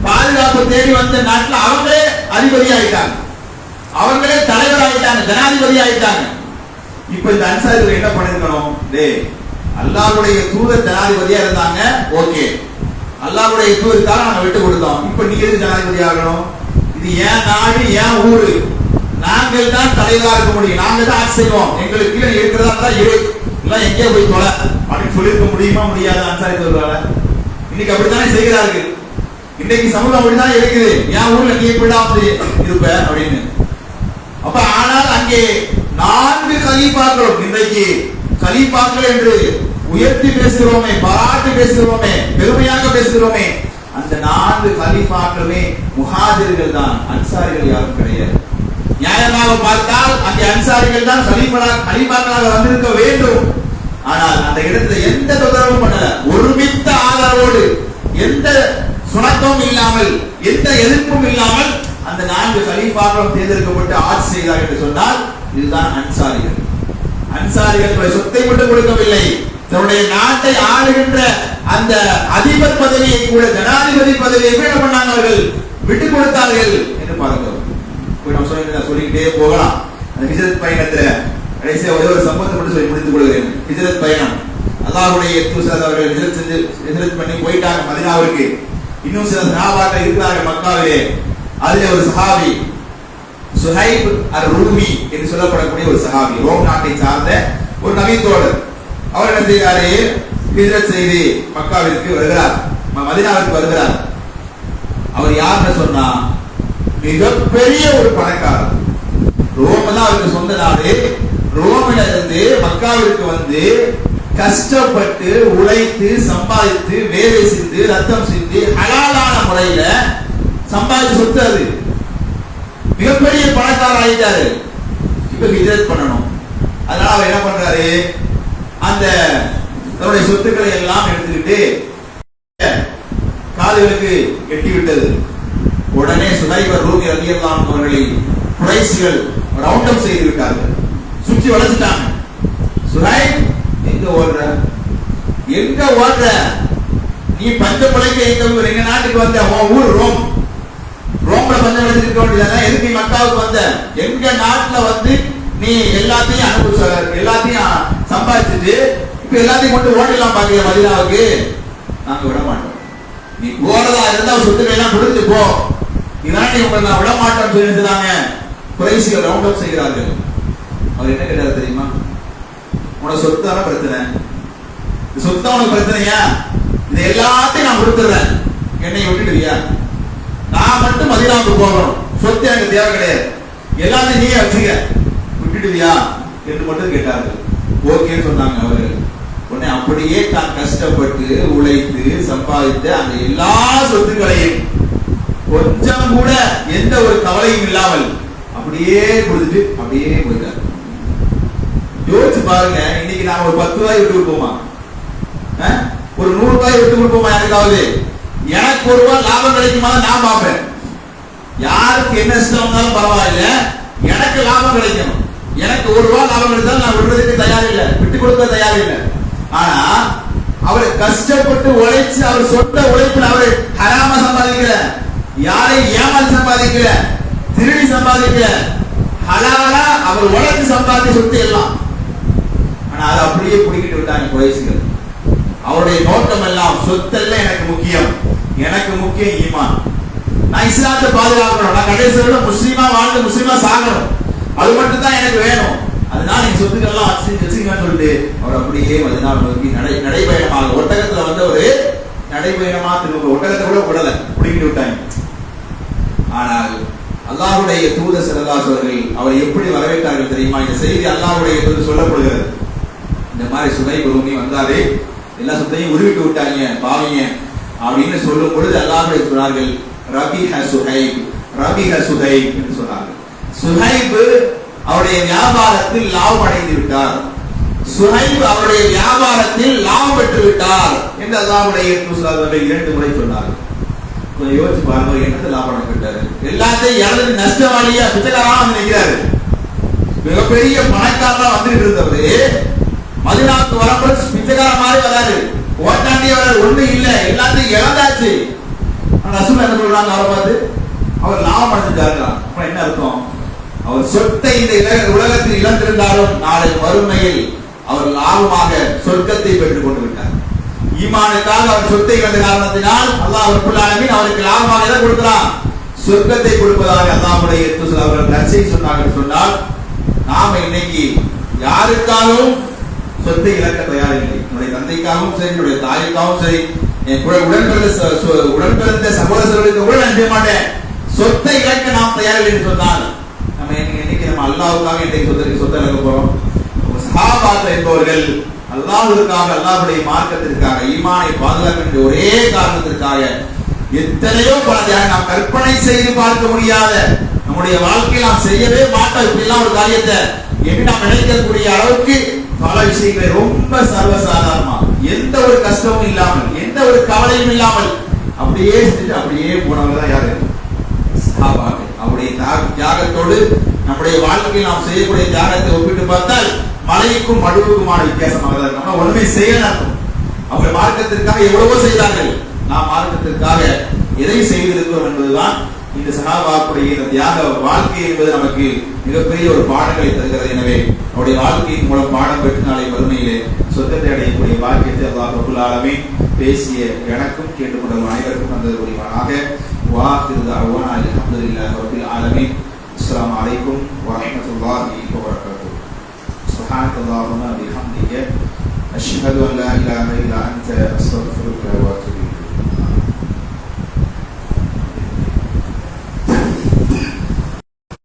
பாதுகாப்பு தேடி வந்த நாட்டில் அவங்களே அதிபதி ஆயிட்டாங்க, அவங்களே தலைவர் ஆயிட்டாங்க, ஜனாதிபதி ஆயிட்டாங்க. இப்ப இந்த அன்சாரிகள் என்ன பண்ணிருக்கணும், அல்லாஹ்வுடைய தூதர் ஜனாதிபதியா இருந்தாங்க, ஓகே, அல்லாஹ்வுடைய தூதருக்காக நாங்க விட்டு கொடுத்தோம், இப்ப நீங்க எதுக்கு ஜனாதிபதி ஆகணும், இது ஏன் நாடு ஏன் ஊரு, நாங்கள் தான் தலைவராக இருக்க முடியும், நாங்க தான் ஆட்சி செய்வோம், எங்களுக்கு கீழே இருக்கிறதா இருந்தா இரு, எல்லாம் எங்கே போய் தொலை அப்படின்னு சொல்லியிருக்க முடியுமா முடியாத அன்சாரி சொல்றாங்க. இன்னைக்கு அப்படித்தானே செய்கிறார்கள். இன்னைக்கு சமூகம் அப்படிதான் இருக்குது. என் ஊர்ல நீ எப்படிதான் வந்து இருப்ப அப்படின்னு. அப்ப ஆனால் அங்கே 4 கலீஃபாக்களும் இன்றைக்கு கலீஃபாக்கள் என்று உயர்த்தி பேசுகிறோமே, பாராட்டி பேசுகிறோமே, பெருமையாக பேசுகிறோமே, அந்த 4 கலீஃபாக்களுமே முஹாஜிர்கள் தான், அன்சாரிகள் யாரும் கிடையாது. நியாயமாக பார்த்தால் அங்கே அன்சாரிகள் தான் கலீஃபாக்களாக வந்திருக்க வேண்டும். ஆனால் அந்த இடத்துல எந்த தொந்தரவும் பண்ணல, ஒருமித்த ஆதரவோடு, எந்த சுணக்கமும் இல்லாமல், எந்த எதிர்ப்பும் இல்லாமல் அந்த 4 கலீஃபாக்களும் தேர்ந்தெடுக்கப்பட்டு ஆட்சி செய்தார் என்று சொன்னால் இதுதான் அன்சாரிகள். அன்சாரிகள் சொத்தை மட்டும் கொடுக்கவில்லை, தன்னுடைய நாட்டை ஆளுகின்ற அந்த அதிபர் பதவியை கூட, ஜனாதிபதி பதவியை கூட பண்ணாங்க, அவர்கள் விட்டுக் கொடுத்தார்கள் என்று பார்க்கிறோம். சொல்லிக்கிட்டே போகலாம். அந்த ஹிஜ்ரத் பயணத்துல கடைசியா ஒரே ஒரு சம்பவத்தை மட்டும் சொல்லி முடித்துக் கொள்கிறேன். ஹிஜ்ரத் பயணம், அல்லாஹ்வுடைய அவர்கள் ஹிஜ்ரத் பண்ணி போயிட்டாங்க மதீனாவுக்கு. இன்னும் சில சஹாபாக்கள் இருக்கிறார்கள் மக்காவிலே. அதிலே ஒரு சஹாபி சுஹைப் அர்-ரூமி என்று சொல்லப்படக்கூடிய ஒரு சஹாபி, ரோம் நாட்டை சார்ந்த ஒரு நபித்தோழர். அவர் என்ன செய்கிறாரு, ஹிஜ்ரத் செய்து மக்காவிற்கு வருகிறார், மதீனாவிற்கு வருகிறார். அவர் யாருன்னு சொன்னா மிகப்பெரிய ஒரு பணக்காரர். ரோம் தான் அவருக்கு சொந்த நாடு. ரோமில இருந்து மக்காவிற்கு வந்து கஷ்டப்பட்டு உழைத்து சம்பாதித்து வேலை செய்து ரத்தம் சிந்தி ஹலாலான முறையில சம்பாதிச்சு சொத்து. அது மிகப்பெரிய பணக்காரர் ஆயிட்டாரு. இப்ப ஹிஜ்ரத் பண்ணணும். அதனால அவர் என்ன பண்றாரு, அந்த தன்னுடைய சொத்துக்களை எல்லாம் எடுத்துக்கிட்டு காதுகளுக்கு எட்டி விட்டது. உடனே சுஹைப் அர்-ரூமி ரலியல்லாஹு அன்ஹு அவர்களை குறைஷிகள் ரவுண்ட் அப் செய்து விட்டார்கள், சுற்றி வளைச்சிட்டாங்க. சுஹைப், எங்க ஓடுற, எங்க ஓடுற, நீ பஞ்ச பிழைக்க எங்க நாட்டுக்கு வந்த, உன் ஊர் ரோம், ரோம்ல பஞ்சம் பிழைச்சிட்டு இருக்க வேண்டியதானே, எதுக்கு நீ மக்காவுக்கு வந்த? எங்க நாட்டுல வந்து நீ எல்லாத்தையும் அனுபவிச்ச, எல்லாத்தையும் சம்பாதிச்சுட்டு இப்ப எல்லாத்தையும் கொண்டு ஓடலாம் பாக்கிய மதீனாவுக்கு. நாங்க விட மாட்டோம். நீ போறதா இருந்தா சொத்துக்களை எல்லாம் கொடுத்து போ, இதாண்டி உங்களை நான் விட மாட்டோம் சொல்லியிருந்தாங்க. குறைஷிகள் ரவுண்ட் அப் செய்கிறார்கள். அவர் என்ன கேட்டாரு தெரியுமா, உனக்கு சொத்தான பிரச்சனை, சொத்தா உனக்கு பிரச்சனையா, இது எல்லாத்தையும் நான் கொடுத்துறேன், என்னை விட்டுடுவியா? நான் மட்டும் மதீனாவுக்கு போகணும், சொத்து எனக்கு தேவை கிடையாது, எல்லாத்தையும் நீயே வச்சுக்க, விட்டுடுவியா என்று மட்டும் கேட்டார்கள். ஓகேன்னு சொன்னாங்க அவர்கள். உடனே அப்படியே தான் கஷ்டப்பட்டு உழைத்து சம்பாதித்த அந்த எல்லா சொத்துக்களையும் கொஞ்சம் கூட எந்த ஒரு கவலையும் இல்லாமல் அப்படியே கொடுத்துட்டு அப்படியே போயிட்டார். யோசிச்சு பாருங்க, இன்னைக்கு நாம ஒரு 10 ரூபாய் விட்டு கொடுப்போமா, ஒரு 100 ரூபாய் விட்டு கொடுப்போமா யாருக்காவது? எனக்கு 1 ரூபாய் லாபம் கிடைக்குமா நான் பார்ப்பேன். யாருக்கு என்ன இஷ்டம் இருந்தாலும் பரவாயில்ல, எனக்கு லாபம் கிடைக்கணும். எனக்கு 1 ரூபாய் லாபம் கிடைச்சாலும் நான் விடுறதுக்கு தயார் இல்லை, விட்டு கொடுக்க தயார் இல்லை. ஆனா அவர் கஷ்டப்பட்டு உழைச்சு, அவர் சொந்த உழைப்பில் அவர் ஹராம சம்பாதிக்கல, யாரையும் ஏமாற்றி சம்பாதிக்கல, திருடி சம்பாதிக்கல, ஹலாலா அவர் உழைச்சு சம்பாதிக்க சொத்து எல்லாம். ஆனா அதை அப்படியே பிடிக்கிட்டு விட்டாங்க குறைஷிகள். அவருடைய நோக்கம் எல்லாம் சொத்தெல்லாம் எனக்கு முக்கியம், எனக்கு முக்கியம் ஈமான், நான் இஸ்லாத்தை பாதுகாக்கணும், நான் கடைசியோட முஸ்லீமா வாழ்ந்து முஸ்லீமா சாகணும், அது மட்டும் தான் எனக்கு வேணும், அதனால நீங்க சொத்துக்கள் எல்லாம் வச்சுக்கன்னு சொல்லிட்டு அவர் அப்படியே மதீனாவை நோக்கி நடைபயணமாக, ஒட்டகத்துல வந்து ஒரு நடைபயணமா திரும்ப, ஒட்டகத்தை கூட விடல, பிடிக்கிட்டு விட்டாங்க. ஆனால் அல்லாஹ்வுடைய தூதர் ஸல்லல்லாஹு அலைஹி வஸல்லம் அவரை எப்படி வரவேற்றார்கள் தெரியுமா? இந்த செய்தி அல்லாஹ்வுடைய தூதர் சொல்லப்படுகிறது. இந்த மாதிரி சுஹைப் ரூமி வந்தாரு, எல்லா சொத்தையும் உருவிட்டு விட்டாங்க பாவிங்க அப்படின்னு சொல்லும் பொழுது அல்லாஹ்வுடைய சொன்னார்கள், ரபிஹ சுஹைப், ரபிஹ சுஹைப் என்று சொன்னார்கள். சுஹைப் அவருடைய வியாபாரத்தில் லாபம் அடைந்து விட்டார், சுஹைப் அவருடைய வியாபாரத்தில் லாபம் பெற்று விட்டார் என்று அல்லாஹ்வுடைய தூதர் 2 முறை சொன்னார்கள். கொஞ்சம் யோசிச்சு பாருங்க, என்னது லாபம் பெற்றாரு? எல்லாத்தையும் இழந்து நஷ்டவாளியா பிச்சைக்காரா நினைக்கிறாரு. மிகப்பெரிய பணக்காரா வந்துட்டு இருந்தவரு மதீனாவுக்கு வரப்போது பிச்சைக்கார மாதிரி வராரு, ஓட்டாண்டியே வராரு, ஒண்ணு இல்ல, எல்லாத்தையும் இழந்தாச்சு. ரசூல் என்ன சொல்றாங்க அவரை பார்த்து, அவர் லாபம் அடைஞ்சிட்டாரு. அப்ப என்ன அர்த்தம்? அவர் சொத்தை இந்த உலகத்தில் இழந்திருந்தாலும் நாளை மறுமையில் அவர் லாபமாக சொர்க்கத்தை பெற்றுக் கொண்டு விட்டார். ஈமானுக்காக அவர் சொத்தை இழந்த காரணத்தினால் அல்லாஹ் ரப்பல் ஆலமீன் அவருக்கு லாபமாக எதை கொடுக்கிறான்? சொர்க்கத்தை கொடுப்பதாக அல்லாஹ்வுடைய தூதர் அவர்கள் நற்செய்தி சொன்னார்கள். சொன்னால் நாம இன்னைக்கு யாருக்காகவும் சொத்தை இழக்க தயாரில்லை. என்னுடைய தந்தைக்காகவும் சரி, என்னுடைய தாய்க்காகவும் சரி, என் உடன்பிறந்த சகோதரர்களுக்கு கூட நான் செய்ய மாட்டேன். சொத்தை இழக்க நாம் தயாரில்லை என்று சொன்னால் நம்ம இன்னைக்கு நம்ம அல்லாஹ்வுக்காக இன்றைக்கு சொத்தை இழக்க போறோம். சஹாபாக்கள் என்பவர்கள் அல்லாஹ்வுக்காக, அல்லாஹ்வுடைய மார்க்கத்திற்காக, ஈமானை பாதுகாக்க வேண்டிய ஒரே காரணத்திற்காக எத்தனையோ பல தியாகம் நாம் கற்பனை செய்து பார்க்க முடியாத, நம்முடைய வாழ்க்கையில் நாம் செய்யவே மாட்டோம் இப்படிலாம் ஒரு காரியத்தை எப்படி நாம் நினைக்கக்கூடிய அளவுக்கு பல விஷயங்களை ரொம்ப சர்வசாதாரணமா, எந்த ஒரு கஷ்டமும் இல்லாமல், எந்த ஒரு கவலையும் இல்லாமல் அப்படியே செஞ்சு அப்படியே போனவங்க தான் யாரு? சஹாபாக்கள். அவருடைய தியாகத்தோடு நம்முடைய வாழ்க்கையில் நாம் செய்யக்கூடிய தியாகத்தை ஒப்பிட்டு பார்த்தால் மலைக்கும் மடுவுக்குமான வித்தியாசமாக தான் இருக்கும். நம்ம ஒண்ணுமே செய்யலாம். அவர்கள் மார்க்கத்திற்காக எவ்வளவோ செய்தார்கள், நாம் மார்க்கத்திற்காக எதை செய்திருக்கிறோம் என்பதுதான் இந்த சஹாபாக்களுடைய இந்த தியாக வாழ்க்கை என்பது நமக்கு மிகப்பெரிய ஒரு பாடங்களை தருகிறது. எனவே அவருடைய வாழ்க்கையின் மூலம் பாடம் பெற்று நாளை மறுமையிலே சொர்க்கத்தை அடையக்கூடிய பாக்கியத்தை அல்லாஹ் ரப்பல் ஆலமீன் பேசிய எனக்கும் கேட்டுக்கொண்ட அனைவருக்கும் தந்தது புரிவானாக. வாஹிரு தஅவானா அல்ஹம்துலில்லாஹி ரப்பில் ஆலமீன். அஸ்ஸலாமு அலைக்கும் வரஹ்மத்துல்லாஹி வபரகாத்துஹு. சுப்ஹானக்கல்லாஹும்ம வபிஹம்திக அஷ்ஹது அன் லா இலாஹா இல்லா அன்த